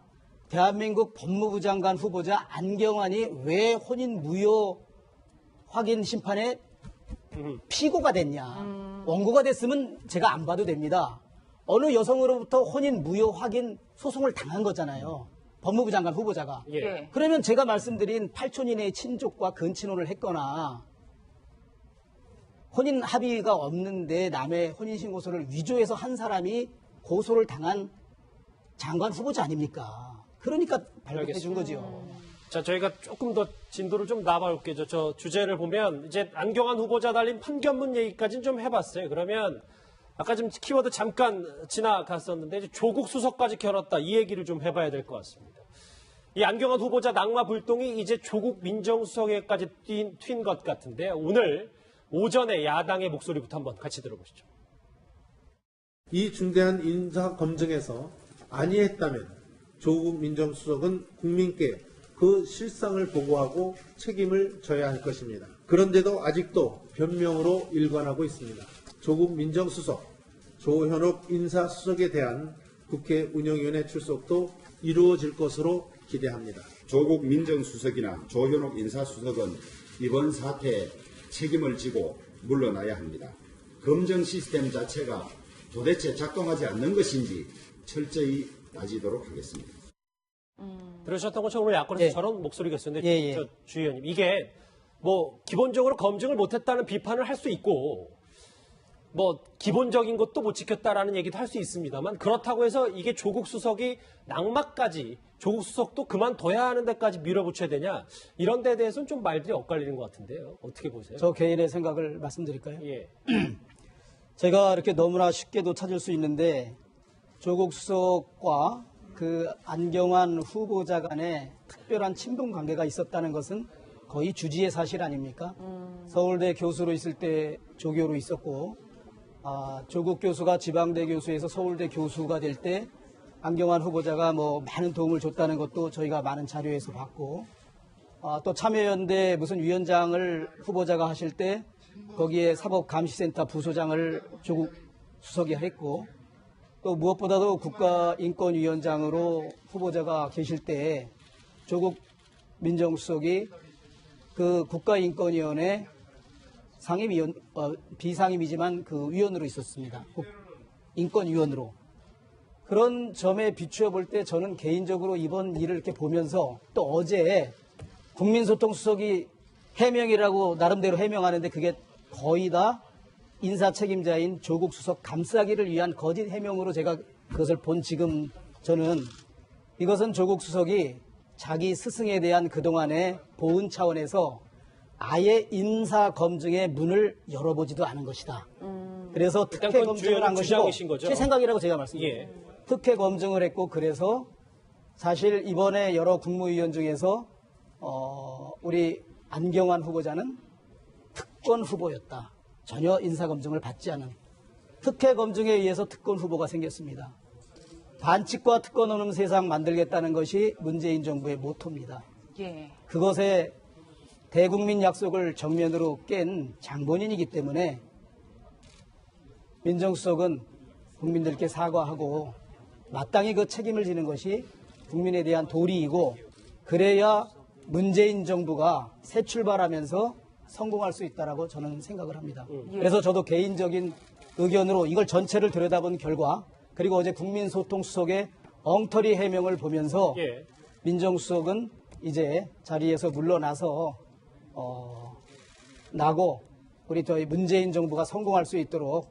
대한민국 법무부 장관 후보자 안경환이 왜 혼인 무효 확인 심판에 피고가 됐냐. 원고가 됐으면 제가 안 봐도 됩니다. 어느 여성으로부터 혼인 무효 확인 소송을 당한 거잖아요. 법무부 장관 후보자가. 예. 그러면 제가 말씀드린 8촌 이내의 친족과 근친혼을 했거나 혼인 합의가 없는데 남의 혼인신고서를 위조해서 한 사람이 고소를 당한 장관 후보자 아닙니까? 그러니까 발급해 준 거죠. 자, 저희가 조금 더 진도를 좀 나아볼게요. 저 주제를 보면 이제 안경환 후보자 달린 판결문 얘기까지는 좀 해봤어요. 그러면 아까 좀 키워드 잠깐 지나갔었는데 이제 조국 수석까지 겨뤘다 이 얘기를 좀 해봐야 될 것 같습니다. 이 안경환 후보자 낙마 불똥이 이제 조국 민정수석에까지 튄 것 같은데 오늘 오전에 야당의 목소리부터 한번 같이 들어보시죠. 이 중대한 인사 검증에서 아니했다면 조국 민정수석은 국민께 그 실상을 보고하고 책임을 져야 할 것입니다. 그런데도 아직도 변명으로 일관하고 있습니다. 조국 민정수석, 조현옥 인사수석에 대한 국회 운영위원회 출석도 이루어질 것으로 기대합니다. 조국 민정수석이나 조현옥 인사수석은 이번 사태에 책임을 지고 물러나야 합니다. 검증 시스템 자체가 도대체 작동하지 않는 것인지 철저히 따지도록 하겠습니다. 들으셨던 것처럼 오늘 야권에서 예. 저런 목소리가 있었는데 예. 저 주 의원님 이게 뭐 기본적으로 검증을 못했다는 비판을 할 수 있고 뭐 기본적인 것도 못 지켰다라는 얘기도 할 수 있습니다만 그렇다고 해서 이게 조국 수석이 낙마까지 조국 수석도 그만둬야 하는 데까지 밀어붙여야 되냐 이런 데에 대해서는 좀 말들이 엇갈리는 것 같은데요. 어떻게 보세요? 저 개인의 생각을 말씀드릴까요? 예. 제가 이렇게 너무나 쉽게도 찾을 수 있는데 조국 수석과 그 안경환 후보자 간에 특별한 친분 관계가 있었다는 것은 거의 주지의 사실 아닙니까? 서울대 교수로 있을 때 조교로 있었고 조국 교수가 지방대 교수에서 서울대 교수가 될 때 안경환 후보자가 뭐 많은 도움을 줬다는 것도 저희가 많은 자료에서 봤고 또 참여연대 무슨 위원장을 후보자가 하실 때 거기에 사법감시센터 부소장을 조국 수석이 했고 또 무엇보다도 국가인권위원장으로 후보자가 계실 때 조국 민정수석이 그 국가인권위원회 상임위원, 비상임이지만 그 위원으로 있었습니다. 인권위원으로. 그런 점에 비추어 볼 때 저는 개인적으로 이번 일을 이렇게 보면서 또 어제 국민소통수석이 해명이라고 나름대로 해명하는데 그게 거의 다 인사 책임자인 조국 수석 감싸기를 위한 거짓 해명으로 제가 그것을 본 지금 저는 이것은 조국 수석이 자기 스승에 대한 그동안의 보은 차원에서 아예 인사 검증의 문을 열어보지도 않은 것이다. 그래서 특혜 검증을 한 것이고 제 생각이라고 제가 말씀드립니다. 예. 특혜 검증을 했고 그래서 사실 이번에 여러 국무위원 중에서 우리 안경환 후보자는 특권 후보였다. 전혀 인사 검증을 받지 않은 특혜 검증에 의해서 특권 후보가 생겼습니다. 반칙과 특권 없는 세상 만들겠다는 것이 문재인 정부의 모토입니다. 예. 그것에 대국민 약속을 정면으로 깬 장본인이기 때문에 민정수석은 국민들께 사과하고 마땅히 그 책임을 지는 것이 국민에 대한 도리이고 그래야 문재인 정부가 새 출발하면서 성공할 수 있다라고 저는 생각을 합니다. 그래서 저도 개인적인 의견으로 이걸 전체를 들여다본 결과 그리고 어제 국민소통수석의 엉터리 해명을 보면서 예. 민정수석은 이제 자리에서 물러나서 나고 우리 저희 문재인 정부가 성공할 수 있도록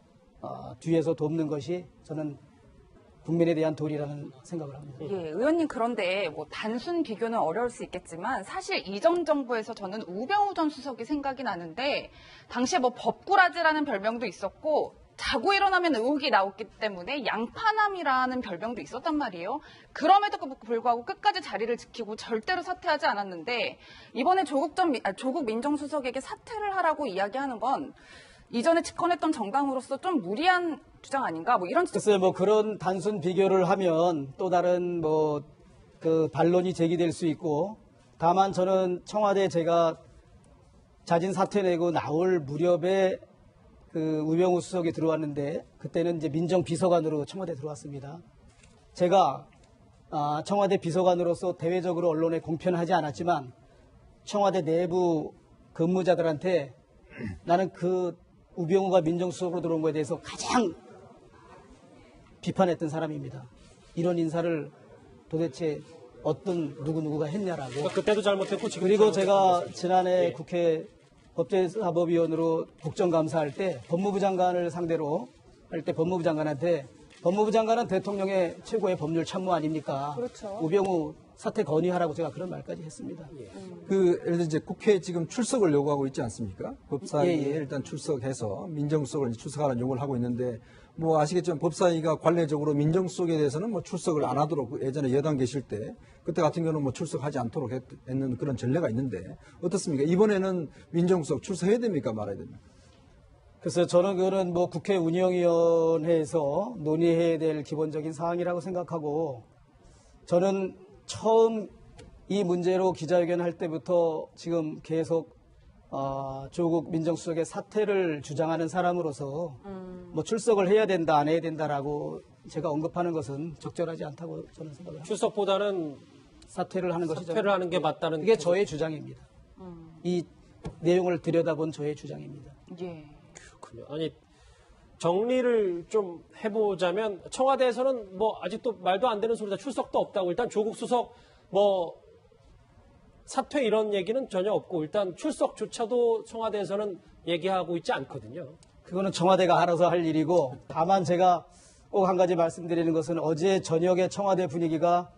뒤에서 돕는 것이 저는 국민에 대한 도리라는 생각을 합니다. 예, 의원님 그런데 뭐 단순 비교는 어려울 수 있겠지만 사실 이전 정부에서 저는 우병우 전 수석이 생각이 나는데 당시에 뭐 법꾸라지라는 별명도 있었고 자고 일어나면 의혹이 나왔기 때문에 양파남이라는 별명도 있었단 말이에요. 그럼에도 불구하고 끝까지 자리를 지키고 절대로 사퇴하지 않았는데 이번에 조국 민정수석에게 사퇴를 하라고 이야기하는 건 이전에 집권했던 정당으로서 좀 무리한 주장 아닌가? 뭐 이런 글쎄요, 뭐 그런 단순 비교를 하면 또 다른 뭐 그 반론이 제기될 수 있고 다만 저는 청와대 제가 자진 사퇴 내고 나올 무렵에 그 우병우 수석이 들어왔는데 그때는 이제 민정비서관으로 청와대 들어왔습니다. 제가 청와대 비서관으로서 대외적으로 언론에 공표하지 않았지만 청와대 내부 근무자들한테 나는 그 우병우가 민정수석으로 들어온 거에 대해서 가장 비판했던 사람입니다. 이런 인사를 도대체 어떤 누구누구가 했냐라고. 그러니까 그때도 잘못했고 지금 그리고 제가 잘못했고. 지난해 예. 국회 법제사법위원으로 국정감사할 때 법무부 장관을 상대로 할 때 법무부 장관한테 법무부 장관은 대통령의 최고의 법률 참모 아닙니까? 그렇죠. 우병우 사퇴 건의하라고 제가 그런 말까지 했습니다. 예를 들어 이제 국회에 지금 출석을 요구하고 있지 않습니까? 법사위에 예, 예. 일단 출석해서 민정수석을 출석하라는 요구를 하고 있는데 뭐 아시겠지만 법사위가 관례적으로 민정수석에 대해서는 뭐 출석을 안 하도록 예전에 여당 계실 때 그때 같은 경우는 뭐 출석하지 않도록 했는 그런 전례가 있는데 어떻습니까? 이번에는 민정수석 출석해야 됩니까? 말아야 됩니까? 그래서 저는 그거는 뭐 국회 운영위원회에서 논의해야 될 기본적인 사항이라고 생각하고 저는 처음 이 문제로 기자회견 할 때부터 지금 계속 조국 민정수석의 사퇴를 주장하는 사람으로서 뭐 출석을 해야 된다 안 해야 된다라고 제가 언급하는 것은 적절하지 않다고 저는 생각합니다. 출석보다는 사퇴를 하는 것이 사퇴를 하는 게 맞다는 이게 저의 주장입니다. 이 내용을 들여다본 저의 주장입니다. 예. 그렇군요. 아니 정리를 좀 해보자면 청와대에서는 뭐 아직도 말도 안 되는 소리다. 출석도 없다고. 일단 조국 수석 뭐 사퇴 이런 얘기는 전혀 없고 일단 출석조차도 청와대에서는 얘기하고 있지 않거든요. 그거는 청와대가 알아서 할 일이고, 다만 제가 꼭 한 가지 말씀드리는 것은 어제 저녁에 청와대 분위기가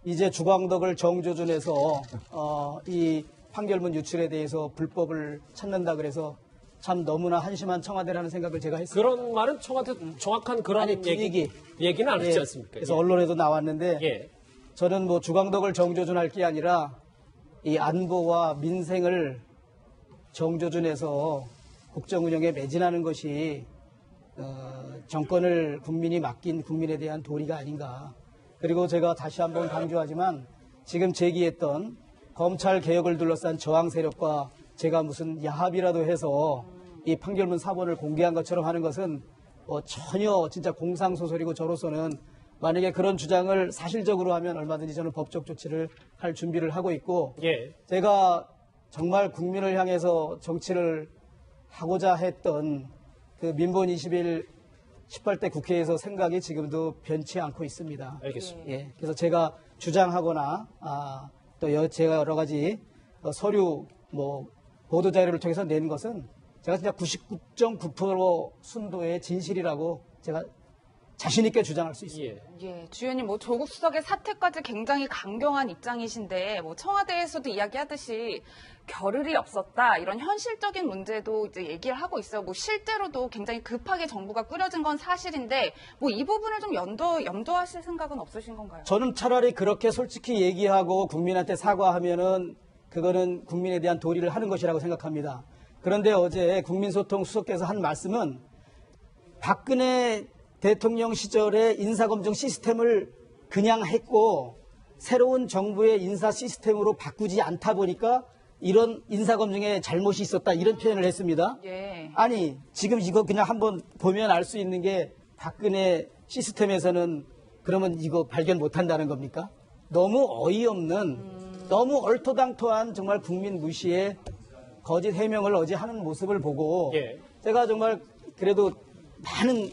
이제 주광덕을 정조준에서 이 판결문 유출에 대해서 불법을 찾는다 그래서 참 너무나 한심한 청와대라는 생각을 제가 했습니다. 그런 말은 청와대 정확한 그런 아니, 얘기는 안 예, 했지 않습니까? 그래서 예. 언론에도 나왔는데 예. 저는 뭐 주광덕을 정조준할 게 아니라 이 안보와 민생을 정조준에서 국정 운영에 매진하는 것이 정권을 국민이 맡긴 국민에 대한 도리가 아닌가. 그리고 제가 다시 한번 강조하지만 지금 제기했던 검찰 개혁을 둘러싼 저항 세력과 제가 무슨 야합이라도 해서 이 판결문 사본을 공개한 것처럼 하는 것은 전혀 진짜 공상소설이고, 저로서는 만약에 그런 주장을 사실적으로 하면 얼마든지 저는 법적 조치를 할 준비를 하고 있고, 예. 제가 정말 국민을 향해서 정치를 하고자 했던 그 민본 21 18대 국회에서 생각이 지금도 변치 않고 있습니다. 알겠습니다. 예, 그래서 제가 주장하거나 또 제가 여러 가지 서류 보도 자료를 통해서 낸 것은 제가 진짜 99.9% 순도의 진실이라고 제가 자신 있게 주장할 수 있습니다. 예. 예, 주연님 조국 수석의 사퇴까지 굉장히 강경한 입장이신데 청와대에서도 이야기하듯이 겨를이 없었다 이런 현실적인 문제도 이제 얘기를 하고 있어요. 실제로도 굉장히 급하게 정부가 꾸려진 건 사실인데 이 부분을 좀 염두하실 생각은 없으신 건가요? 저는 차라리 그렇게 솔직히 얘기하고 국민한테 사과하면은 그거는 국민에 대한 도리를 하는 것이라고 생각합니다. 그런데 어제 국민소통 수석께서 한 말씀은 박근혜 대통령 시절에 인사검증 시스템을 그냥 했고 새로운 정부의 인사 시스템으로 바꾸지 않다 보니까 이런 인사검증에 잘못이 있었다, 이런 표현을 했습니다. 예. 아니, 지금 이거 그냥 한번 보면 알 수 있는 게 박근혜 시스템에서는 그러면 이거 발견 못한다는 겁니까? 너무 어이없는, 너무 얼토당토한 정말 국민 무시의 거짓 해명을 어제 하는 모습을 보고 예. 제가 정말 그래도 많은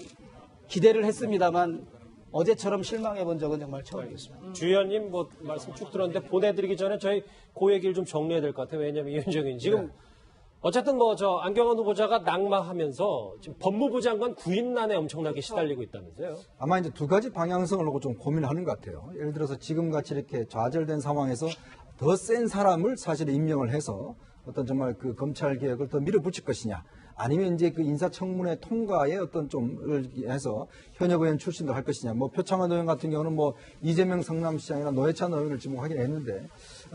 기대를 했습니다만 어제처럼 실망해 본 적은 정말 처음이었습니다. 주 의원님 말씀 쭉 들었는데 보내드리기 전에 저희 그 얘기를 좀 정리해야 될 것 같아요. 왜냐하면 이현정 의원 지금 어쨌든 안경원 후보자가 낙마하면서 지금 법무부 장관 구인난에 엄청나게 시달리고 있다면서요. 아마 이제 두 가지 방향성을 놓고 좀 고민을 하는 것 같아요. 예를 들어서 지금같이 이렇게 좌절된 상황에서 더 센 사람을 사실 임명을 해서 어떤 정말 그 검찰 개혁을 더 밀어붙일 것이냐, 아니면 이제 그 인사청문회 통과에 어떤 좀을 해서 현역 의원 출신도 할 것이냐. 표창원 의원 같은 경우는 이재명 성남시장이나 노회찬 의원을 지목하긴 했는데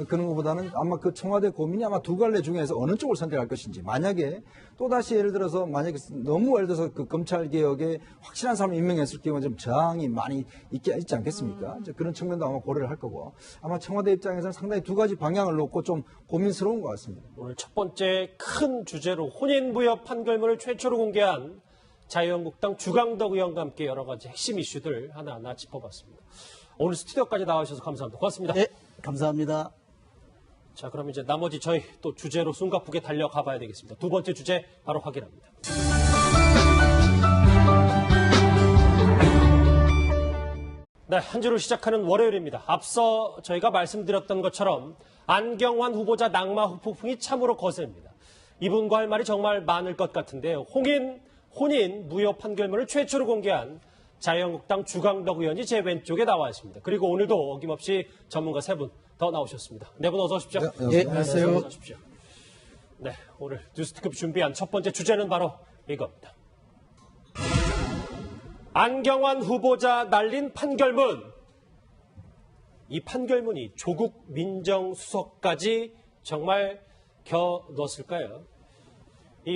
그런 것보다는 아마 그 청와대 고민이 아마 두 갈래 중에서 어느 쪽을 선택할 것인지. 만약에 또다시 예를 들어서 만약에 너무 예를 들어서 그 검찰 개혁에 확실한 사람을 임명했을 경우에 좀 저항이 많이 있지 않겠습니까? 이제 그런 측면도 아마 고려를 할 거고, 아마 청와대 입장에서는 상당히 두 가지 방향을 놓고 좀 고민스러운 것 같습니다. 오늘 첫 번째 큰 주제로 혼인부여 판결문을 최초로 공개한 자유한국당 주광덕 의원과 함께 여러 가지 핵심 이슈들 하나하나 짚어봤습니다. 오늘 스튜디오까지 나와주셔서 감사합니다. 고맙습니다. 네, 감사합니다. 자, 그럼 이제 나머지 저희 또 주제로 숨가쁘게 달려가 봐야 되겠습니다. 두 번째 주제 바로 확인합니다. 네, 한 주를 시작하는 월요일입니다. 앞서 저희가 말씀드렸던 것처럼 안경환 후보자 낙마 후폭풍이 참으로 거셉니다. 이분과 할 말이 정말 많을 것 같은데요. 혼인 무효 판결문을 최초로 공개한 자유한국당 주광덕 의원이 제 왼쪽에 나와 있습니다. 그리고 오늘도 어김없이 전문가 세 분 더 나오셨습니다. 네 분 어서 오십시오. 네, 안녕하세요. 어서 오십시오. 네, 오늘 뉴스특급 준비한 첫 번째 주제는 바로 이겁니다. 안경환 후보자 날린 판결문. 이 판결문이 조국 민정수석까지 정말 넣었을까요?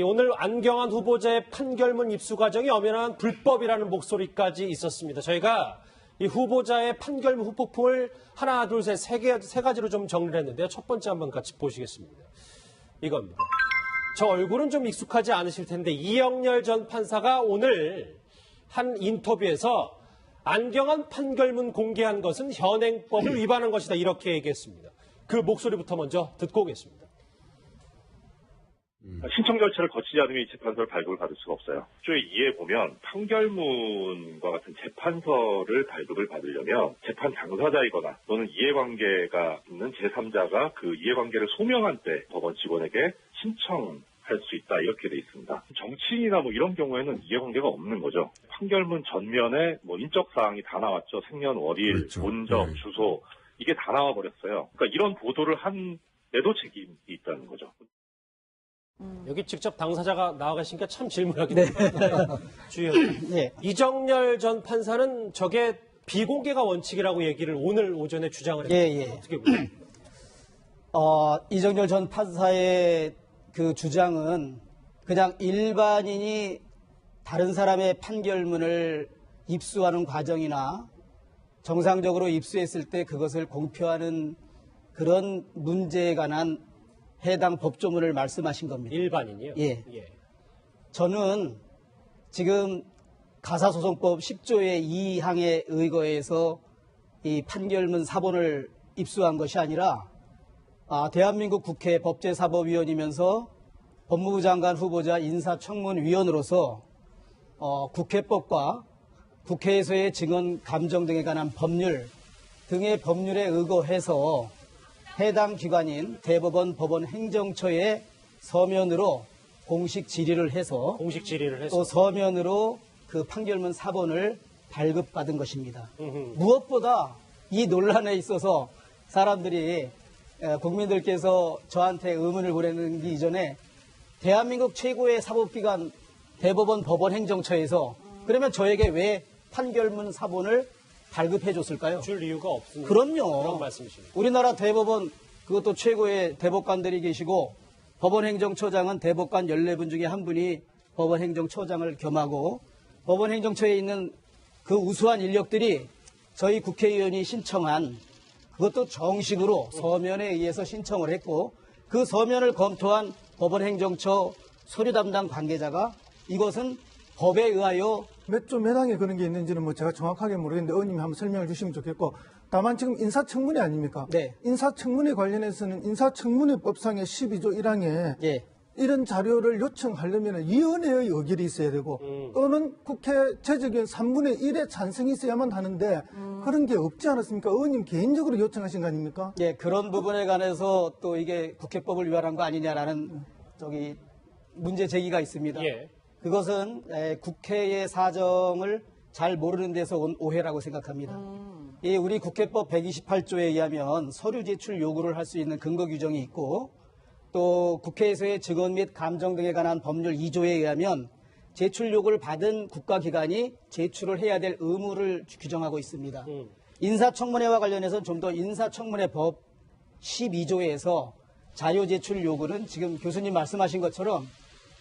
오늘 안경환 후보자의 판결문 입수 과정이 엄연한 불법이라는 목소리까지 있었습니다. 저희가 이 후보자의 판결문 후폭풍을 하나, 둘, 셋, 세 가지로 좀 정리를 했는데요. 첫 번째 한번 같이 보시겠습니다. 이겁니다. 저 얼굴은 좀 익숙하지 않으실 텐데 이영렬 전 판사가 오늘 한 인터뷰에서 안경환 판결문 공개한 것은 현행법을 위반한 것이다, 이렇게 얘기했습니다. 그 목소리부터 먼저 듣고 오겠습니다. 신청 절차를 거치지 않으면 이 재판서를 발급을 받을 수가 없어요. 저희 2에 보면 판결문과 같은 재판서를 발급을 받으려면 재판 당사자이거나 또는 이해관계가 있는 제3자가 그 이해관계를 소명한 때 법원 직원에게 신청할 할 수 있다 이렇게 돼 있습니다. 정치인이나 뭐 이런 경우에는 이해관계가 없는 거죠. 판결문 전면에 뭐 인적 사항이 다 나왔죠. 생년월일, 그렇죠. 본적, 네. 주소 이게 다 나와 버렸어요. 그러니까 이런 보도를 한 데도 책임이 있다는 거죠. 여기 직접 당사자가 나와 계시니까 참 질문하기 네. 주의해요. 네. 이정열 전 판사는 저게 비공개가 원칙이라고 얘기를 오늘 오전에 주장을 했습니다. 예. 어떻게 보세요? 이정열 전 판사의 그 주장은 그냥 일반인이 다른 사람의 판결문을 입수하는 과정이나 정상적으로 입수했을 때 그것을 공표하는 그런 문제에 관한 해당 법조문을 말씀하신 겁니다. 일반인이요? 예. 저는 지금 가사소송법 10조의 2항에 의거해서 이 판결문 사본을 입수한 것이 아니라 대한민국 국회 법제사법위원이면서 법무부 장관 후보자 인사청문위원으로서 국회법과 국회에서의 증언 감정 등에 관한 법률 등의 법률에 의거해서 해당 기관인 대법원 법원행정처에 서면으로 공식 질의를 해서 또 서면으로 그 판결문 사본을 발급받은 것입니다. 무엇보다 이 논란에 있어서 사람들이 국민들께서 저한테 의문을 보내기 이전에 대한민국 최고의 사법기관 대법원 법원행정처에서 그러면 저에게 왜 판결문 사본을 발급해 줬을까요? 줄 이유가 없습니다. 그럼요. 그런 말씀이십니다. 우리나라 대법원 그것도 최고의 대법관들이 계시고 법원행정처장은 대법관 14분 중에 한 분이 법원행정처장을 겸하고 법원행정처에 있는 그 우수한 인력들이 저희 국회의원이 신청한 그것도 정식으로 서면에 의해서 신청을 했고 그 서면을 검토한 법원행정처 서류 담당 관계자가 이것은 법에 의하여 몇 조 몇 항에 그런 게 있는지는 뭐 제가 정확하게 모르겠는데 의원님이 한번 설명을 주시면 좋겠고 다만 지금 인사청문회 아닙니까? 네. 인사청문회 관련해서는 인사청문회 법상의 12조 1항에 예. 이런 자료를 요청하려면 위원회의 의결이 있어야 되고 또는 국회 재적위원 3분의 1의 찬성이 있어야만 하는데 그런 게 없지 않았습니까? 의원님 개인적으로 요청하신 거 아닙니까? 예, 그런 부분에 관해서 또 이게 국회법을 위반한 거 아니냐라는 문제 제기가 있습니다. 예. 그것은 국회의 사정을 잘 모르는 데서 온 오해라고 생각합니다. 우리 국회법 128조에 의하면 서류 제출 요구를 할 수 있는 근거 규정이 있고 또 국회에서의 증언 및 감정 등에 관한 법률 2조에 의하면 제출 요구를 받은 국가기관이 제출을 해야 될 의무를 규정하고 있습니다. 인사청문회와 관련해서 좀 더 인사청문회 법 12조에서 자료 제출 요구는 지금 교수님 말씀하신 것처럼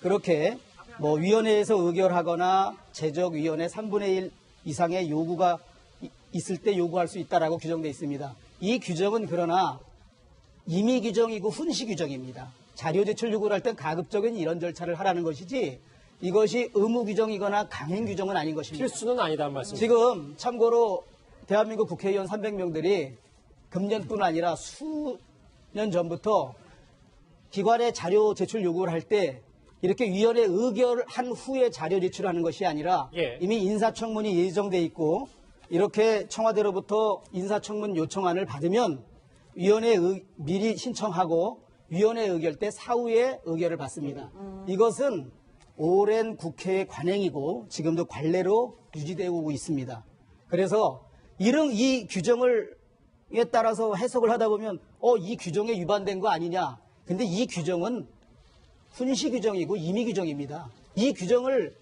그렇게 뭐 위원회에서 의결하거나 제적위원회 3분의 1 이상의 요구가 있을 때 요구할 수 있다라고 규정되어 있습니다. 이 규정은 그러나 임의 규정이고 훈시 규정입니다. 자료 제출 요구를 할 땐 가급적인 이런 절차를 하라는 것이지 이것이 의무 규정이거나 강행 규정은 아닌 것입니다. 필수는 아니다는 말씀이죠. 지금 참고로 대한민국 국회의원 300명들이 금년뿐 아니라 수년 전부터 기관의 자료 제출 요구를 할 때 이렇게 위원회 의결한 후에 자료 제출하는 것이 아니라 이미 인사청문이 예정돼 있고 이렇게 청와대로부터 인사청문 요청안을 받으면 위원회에 미리 신청하고 위원회 의결 때 사후에 의결을 받습니다. 이것은 오랜 국회의 관행이고 지금도 관례로 유지되고 있습니다. 그래서 이 규정에 따라서 해석을 하다 보면 이 규정에 위반된 거 아니냐. 근데 이 규정은 훈시 규정이고 임의 규정입니다. 이 규정을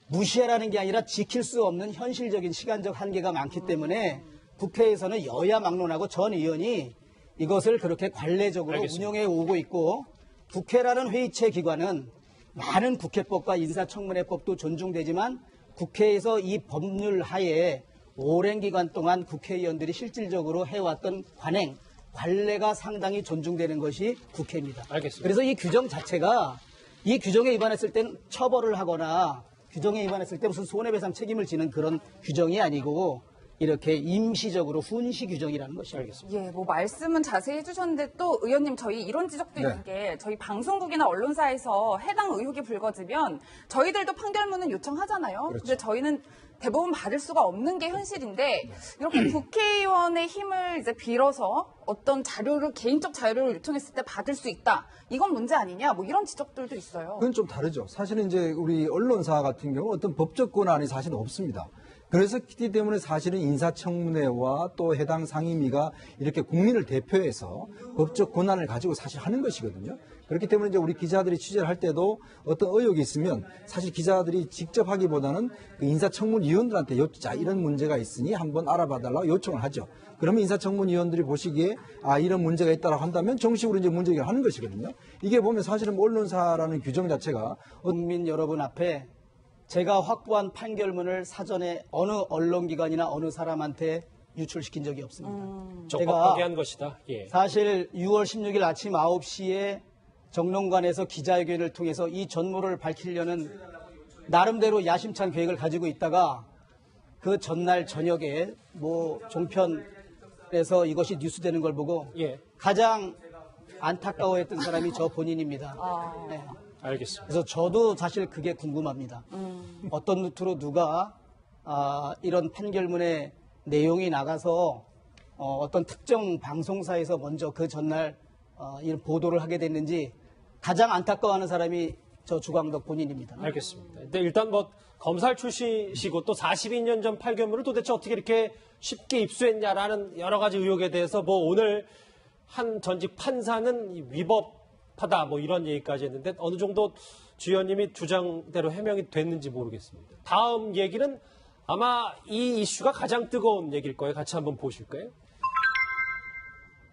무시하라는 게 아니라 지킬 수 없는 현실적인 시간적 한계가 많기 때문에 국회에서는 여야 막론하고 전 의원이 이것을 그렇게 관례적으로 운영해 오고 있고 국회라는 회의체 기관은 많은 국회법과 인사청문회법도 존중되지만 국회에서 이 법률 하에 오랜 기간 동안 국회의원들이 실질적으로 해왔던 관행, 관례가 상당히 존중되는 것이 국회입니다. 알겠습니다. 그래서 이 규정 자체가 이 규정에 위반했을 때는 처벌을 하거나 규정에 위반했을 때 무슨 손해배상 책임을 지는 그런 규정이 아니고 이렇게 임시적으로 훈시 규정이라는 것입니다. 알겠습니다. 예, 뭐 말씀은 자세히 해주셨는데 또 의원님 저희 이런 지적도 있는 게 저희 방송국이나 언론사에서 해당 의혹이 불거지면 저희들도 판결문은 요청하잖아요. 근데 저희는 대부분 받을 수가 없는 게 현실인데 이렇게 국회의원의 힘을 이제 빌어서 어떤 자료를 개인적 자료를 요청했을 때 받을 수 있다. 이건 문제 아니냐? 뭐 이런 지적들도 있어요. 그건 좀 다르죠. 사실은 이제 우리 언론사 같은 경우 어떤 법적 권한이 사실은 없습니다. 그렇기 때문에 사실은 인사청문회와 또 해당 상임위가 이렇게 국민을 대표해서 법적 권한을 가지고 사실 하는 것이거든요. 그렇기 때문에 이제 우리 기자들이 취재를 할 때도 어떤 의혹이 있으면 사실 기자들이 직접 하기보다는 그 인사청문위원들한테 자, 이런 문제가 있으니 한번 알아봐달라고 요청을 하죠. 그러면 인사청문위원들이 보시기에 이런 문제가 있다고 한다면 정식으로 이제 문제 해결을 하는 것이거든요. 이게 보면 사실은 언론사라는 규정 자체가 국민 여러분 앞에 제가 확보한 판결문을 사전에 어느 언론기관이나 어느 사람한테 유출시킨 적이 없습니다. 적법하게 한 것이다. 예. 사실 6월 16일 아침 9시에 정론관에서 기자회견을 통해서 이 전모를 밝히려는 나름대로 야심찬 계획을 가지고 있다가 그 전날 저녁에 뭐 종편에서 이것이 뉴스되는 걸 보고 가장 안타까워했던 사람이 저 본인입니다. 네. 알겠습니다. 그래서 저도 사실 그게 궁금합니다. 어떤 루트로 누가 이런 판결문의 내용이 나가서 어떤 특정 방송사에서 먼저 그 전날 이런 보도를 하게 됐는지 가장 안타까워하는 사람이 저 주광덕 본인입니다. 알겠습니다. 근데 일단 뭐 검찰 출신이시고 또 42년 전 판결문을 도대체 어떻게 이렇게 쉽게 입수했냐라는 여러 가지 의혹에 대해서 뭐 오늘 한 전직 판사는 위법하다 뭐 이런 얘기까지 했는데 어느 정도 주 의원님이 주장대로 해명이 됐는지 모르겠습니다. 다음 얘기는 아마 이 이슈가 가장 뜨거운 얘기일 거예요. 같이 한번 보실까요?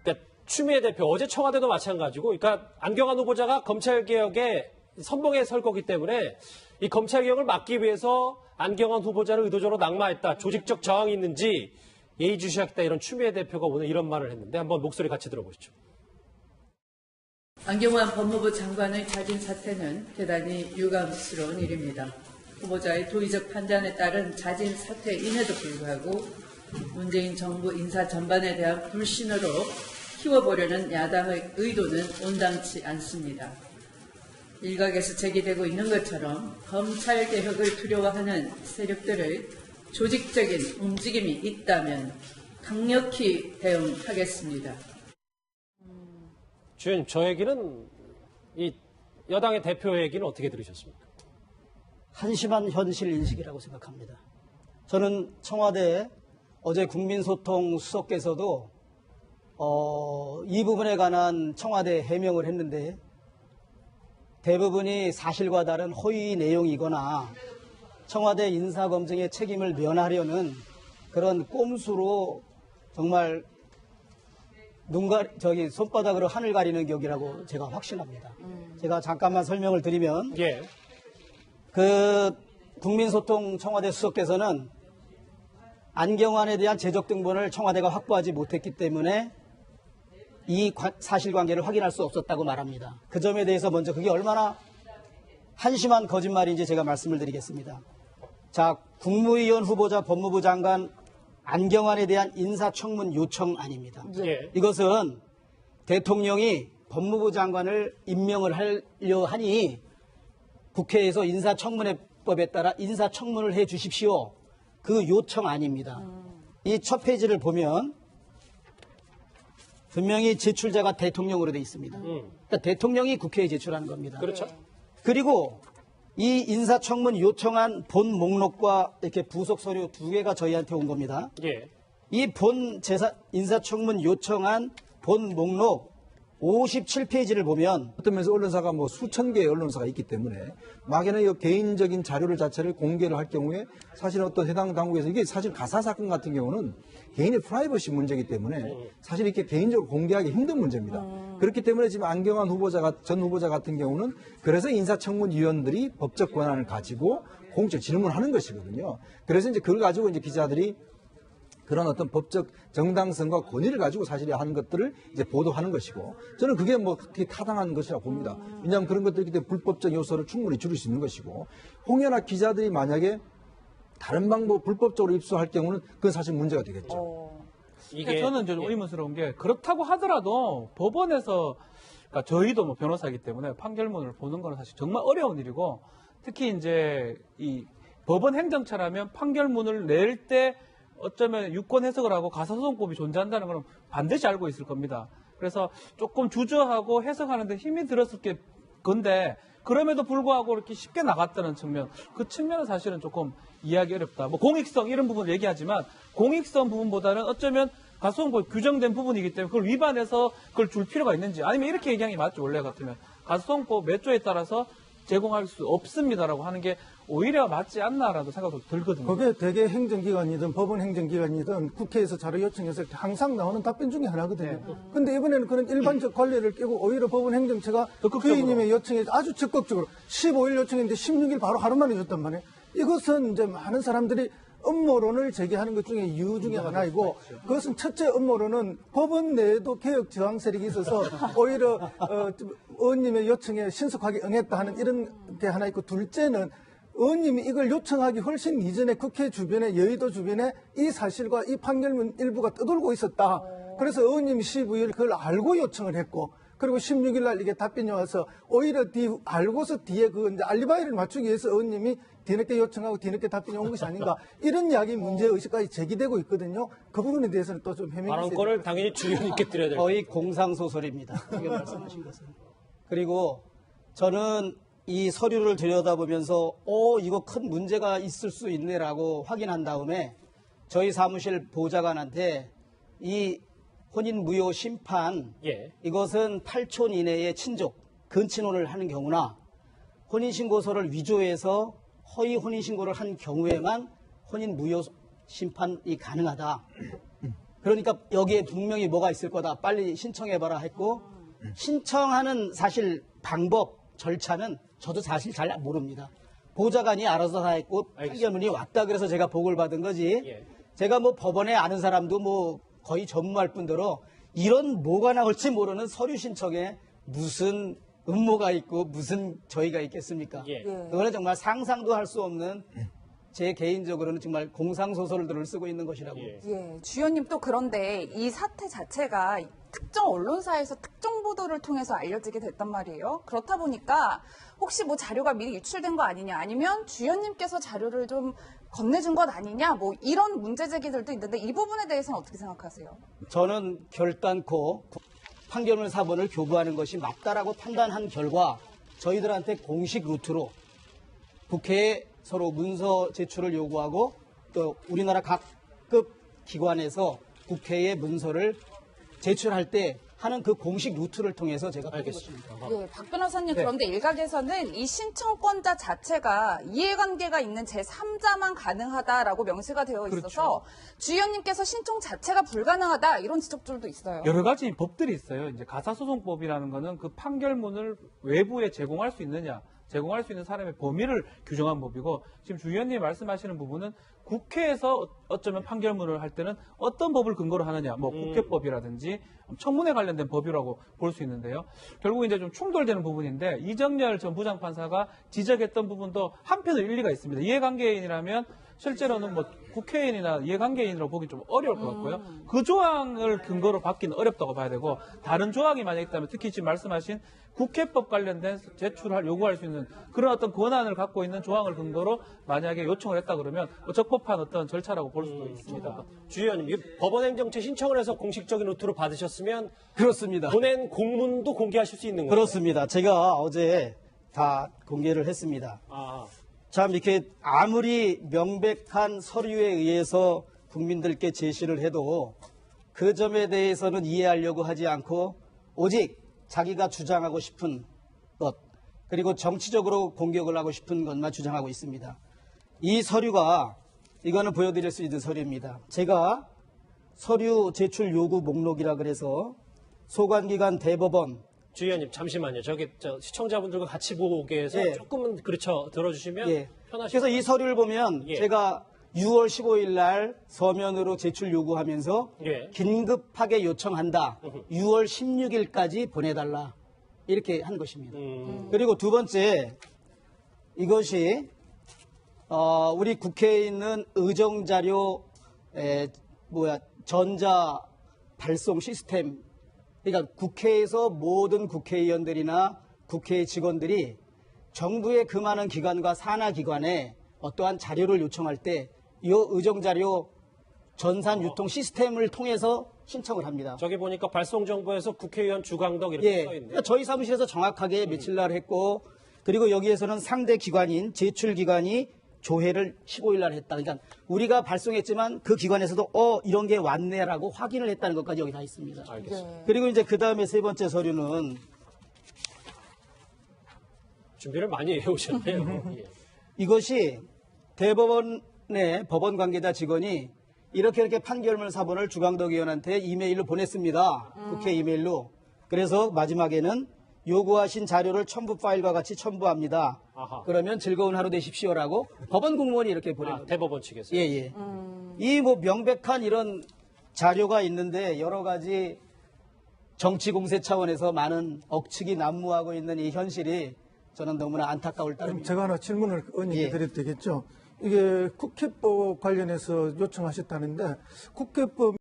그러니까 추미애 대표 어제 청와대도 마찬가지고 그러니까 안경환 후보자가 검찰개혁에 선봉에 설 거기 때문에 이 검찰개혁을 막기 위해서 안경환 후보자를 의도적으로 낙마했다. 조직적 저항이 있는지 예의주시하겠다. 이런 추미애 대표가 오늘 이런 말을 했는데 한번 목소리 같이 들어보시죠. 안경환 법무부 장관의 자진 사퇴는 대단히 유감스러운 일입니다. 후보자의 도의적 판단에 따른 자진 사퇴임에도 불구하고 문재인 정부 인사 전반에 대한 불신으로 키워보려는 야당의 의도는 온당치 않습니다. 일각에서 제기되고 있는 것처럼 검찰개혁을 두려워하는 세력들의 조직적인 움직임이 있다면 강력히 대응하겠습니다. 주연님, 저 얘기는 이 여당의 대표 얘기는 어떻게 들으셨습니까? 한심한 현실 인식이라고 생각합니다. 저는 청와대 어제 국민소통 수석께서도 이 부분에 관한 청와대 해명을 했는데 대부분이 사실과 다른 허위 내용이거나 청와대 인사검증의 책임을 면하려는 그런 꼼수로 정말 손바닥으로 하늘 가리는 격이라고 제가 확신합니다. 제가 잠깐만 설명을 드리면 그 국민소통 청와대 수석께서는 안경환에 대한 재적 등본을 청와대가 확보하지 못했기 때문에 이 사실관계를 확인할 수 없었다고 말합니다. 그 점에 대해서 먼저 그게 얼마나 한심한 거짓말인지 제가 말씀을 드리겠습니다. 자, 국무위원 후보자 법무부 장관 안경환에 대한 인사청문 요청 아닙니다. 이것은 대통령이 법무부 장관을 임명을 하려 하니 국회에서 인사청문회법에 따라 인사청문을 해 주십시오. 그 요청 아닙니다. 이 첫 페이지를 보면 분명히 제출자가 대통령으로 되어 있습니다. 그러니까 대통령이 국회에 제출하는 겁니다. 그렇죠. 그리고 이 인사청문 요청한 본 목록과 이렇게 부속 서류 2개가 저희한테 온 겁니다. 이 본 인사청문 요청한 본 목록 57페이지를 보면 어떤 면에서 언론사가 뭐 수천 개의 언론사가 있기 때문에 막연히 이 개인적인 자료를 자체를 공개를 할 경우에 사실 어떤 해당 당국에서 이게 사실 가사 사건 같은 경우는 개인의 프라이버시 문제이기 때문에 사실 이렇게 개인적으로 공개하기 힘든 문제입니다. 그렇기 때문에 지금 안경환 전 후보자 같은 경우는 그래서 인사청문위원들이 법적 권한을 가지고 공적 질문하는 것이거든요. 그래서 이제 그걸 가지고 이제 기자들이 그런 어떤 법적 정당성과 권위를 가지고 사실 하는 것들을 이제 보도하는 것이고 저는 그게 뭐 되게 타당한 것이라고 봅니다. 왜냐하면 그런 것들이 불법적 요소를 충분히 줄일 수 있는 것이고 혹여나 기자들이 만약에 다른 방법 불법적으로 입수할 경우는 그건 사실 문제가 되겠죠. 이게 저는 좀 의문스러운 게 그렇다고 하더라도 법원에서 그러니까 저희도 뭐 변호사이기 때문에 판결문을 보는 거는 사실 정말 어려운 일이고 특히 이제 이 법원 행정처라면 판결문을 낼 때 어쩌면 유권 해석을 하고 가사소송법이 존재한다는 건 반드시 알고 있을 겁니다. 그래서 조금 주저하고 해석하는데 힘이 들었을 게 건데 그럼에도 불구하고 이렇게 쉽게 나갔다는 측면, 그 측면은 사실은 조금 이해하기 어렵다. 뭐 공익성 이런 부분을 얘기하지만 공익성 부분보다는 어쩌면 가소송법이 규정된 부분이기 때문에 그걸 위반해서 그걸 줄 필요가 있는지 아니면 이렇게 얘기하는 게 맞죠. 원래 같으면 가소송법 몇 조에 따라서 제공할 수 없습니다라고 하는 게 오히려 맞지 않나라도 생각도 들거든요. 그게 대개 행정기관이든 법원 행정기관이든 국회에서 자료 요청해서 항상 나오는 답변 중에 하나거든요. 근데 이번에는 그런 일반적 관례를 깨고 오히려 법원 행정처가 피의님의 요청에 아주 적극적으로 15일 요청했는데 16일 바로 하루 만에 줬단 말이에요. 이것은 이제 많은 사람들이 음모론을 제기하는 것 중에 이유 중에 하나이고 그것은 첫째 음모론은 법원 내에도 개혁 저항 세력이 있어서 오히려 의원님의 요청에 신속하게 응했다 하는 이런 게 하나 있고 둘째는 의원님이 이걸 요청하기 훨씬 이전에 국회 주변에 여의도 주변에 이 사실과 이 판결문 일부가 떠돌고 있었다. 그래서 의원님이 15일 그걸 알고 요청을 했고 그리고 16일 날 이게 답변이 와서 오히려 알고서 뒤에 그 이제 알리바이를 맞추기 위해서 의원님이 뒤늦게 요청하고 뒤늦게 답변이 온 것이 아닌가 이런 이야기 문제의식까지 제기되고 있거든요. 그 부분에 대해서는 또 좀 해명이 발언권을 당연히 주의원님께 드려야 될 거의 공상소설입니다. 지금 말씀하신 것은. 그리고 저는 이 서류를 들여다보면서 이거 큰 문제가 있을 수 있네라고 확인한 다음에 저희 사무실 보좌관한테 이 혼인 무효 심판 이것은 8촌 이내의 친족 근친혼을 하는 경우나 혼인신고서를 위조해서 허위 혼인신고를 한 경우에만 혼인 무효 심판이 가능하다. 그러니까 여기에 분명히 뭐가 있을 거다. 빨리 신청해봐라 했고 신청하는 사실 방법 절차는 저도 사실 잘 모릅니다. 보좌관이 알아서 다 했고 판결문이 왔다 그래서 제가 보고를 받은 거지. 제가 뭐 법원에 아는 사람도 뭐 거의 전무할 뿐더러 이런 뭐가 나올지 모르는 서류 신청에 무슨 음모가 있고 무슨 저희가 있겠습니까? 그거는 정말 상상도 할 수 없는 제 개인적으로는 정말 공상소설들을 쓰고 있는 것이라고. 주연님 또 그런데 이 사태 자체가 특정 언론사에서 특정 보도를 통해서 알려지게 됐단 말이에요. 그렇다 보니까 혹시 뭐 자료가 미리 유출된 거 아니냐 아니면 주연님께서 자료를 좀 건네준 것 아니냐 뭐 이런 문제 제기들도 있는데 이 부분에 대해서는 어떻게 생각하세요? 저는 결단코 판결문 사본을 교부하는 것이 맞다라고 판단한 결과 저희들한테 공식 루트로 국회에 서로 문서 제출을 요구하고 또 우리나라 각급 기관에서 국회에 문서를 제출할 때 하는 그 공식 루트를 통해서 제가 알겠습니다. 박 변호사님 그런데 일각에서는 이 신청권자 자체가 이해관계가 있는 제3자만 가능하다라고 명시가 되어 있어서 주 의원님께서 신청 자체가 불가능하다 이런 지적들도 있어요. 여러 가지 법들이 있어요. 이제 가사소송법이라는 거는 그 판결문을 외부에 제공할 수 있느냐, 제공할 수 있는 사람의 범위를 규정한 법이고 지금 주 의원님이 말씀하시는 부분은 국회에서 어쩌면 판결문을 할 때는 어떤 법을 근거로 하느냐, 뭐 국회법이라든지 청문회 관련된 법이라고 볼 수 있는데요. 결국 이제 좀 충돌되는 부분인데 이정열 전 부장판사가 지적했던 부분도 한편으로 일리가 있습니다. 이해관계인이라면 실제로는 뭐 국회의원이나 이해관계인으로 보기 좀 어려울 것 같고요. 그 조항을 근거로 받기는 어렵다고 봐야 되고 다른 조항이 만약 있다면 특히 지금 말씀하신 국회법 관련된 제출할 요구할 수 있는 그런 어떤 권한을 갖고 있는 조항을 근거로 만약에 요청을 했다 그러면 적법한 어떤 절차라고 볼 수도 있습니다. 주 의원님, 법원행정처 신청을 해서 공식적인 루트로 받으셨으면 그렇습니다. 보낸 공문도 공개하실 수 있는 거예요? 그렇습니다. 제가 어제 다 공개를 했습니다. 참 이렇게 아무리 명백한 서류에 의해서 국민들께 제시를 해도 그 점에 대해서는 이해하려고 하지 않고 오직 자기가 주장하고 싶은 것 그리고 정치적으로 공격을 하고 싶은 것만 주장하고 있습니다. 이 서류가 이거는 보여드릴 수 있는 서류입니다. 제가 서류 제출 요구 목록이라 그래서 소관기관 대법원 주 의원님 잠시만요. 저기 시청자분들과 같이 보게 해서 조금은 그렇죠 들어주시면 편하시죠. 그래서 이 서류를 보면 제가 6월 15일 날 서면으로 제출 요구하면서 긴급하게 요청한다. 6월 16일까지 보내달라. 이렇게 한 것입니다. 그리고 두 번째 이것이 우리 국회에 있는 의정자료 전자 발송 시스템, 그러니까 국회에서 모든 국회의원들이나 국회 직원들이 정부의 그 많은 기관과 산하기관에 어떠한 자료를 요청할 때 이 의정자료 전산 유통 시스템을 통해서 신청을 합니다. 저기 보니까 발송정보에서 국회의원 주광덕 이렇게 예, 써있네요. 그러니까 저희 사무실에서 정확하게 며칠 날 했고, 그리고 여기에서는 상대 기관인 제출기관이 조회를 15일 날 했다. 그러니까 우리가 발송했지만 그 기관에서도 이런 게 왔네라고 확인을 했다는 것까지 여기 다 있습니다. 알겠습니다. 그리고 이제 그 다음에 세 번째 서류는 준비를 많이 해오셨네요. 예. 이것이 대법원의 법원 관계자 직원이 이렇게 판결문 사본을 주광덕 의원한테 이메일로 보냈습니다. 국회 이메일로. 그래서 마지막에는 요구하신 자료를 첨부 파일과 같이 첨부합니다. 아하. 그러면 즐거운 하루 되십시오라고 법원 공무원이 이렇게 보내요. 대법원 측에서. 예. 이 뭐 명백한 이런 자료가 있는데 여러 가지 정치 공세 차원에서 많은 억측이 난무하고 있는 이 현실이 저는 너무나 안타까울 그럼 따름입니다. 제가 하나 질문을 의원님께 예. 드려도 되겠죠? 이게 국회법 관련해서 요청하셨다는데 국회법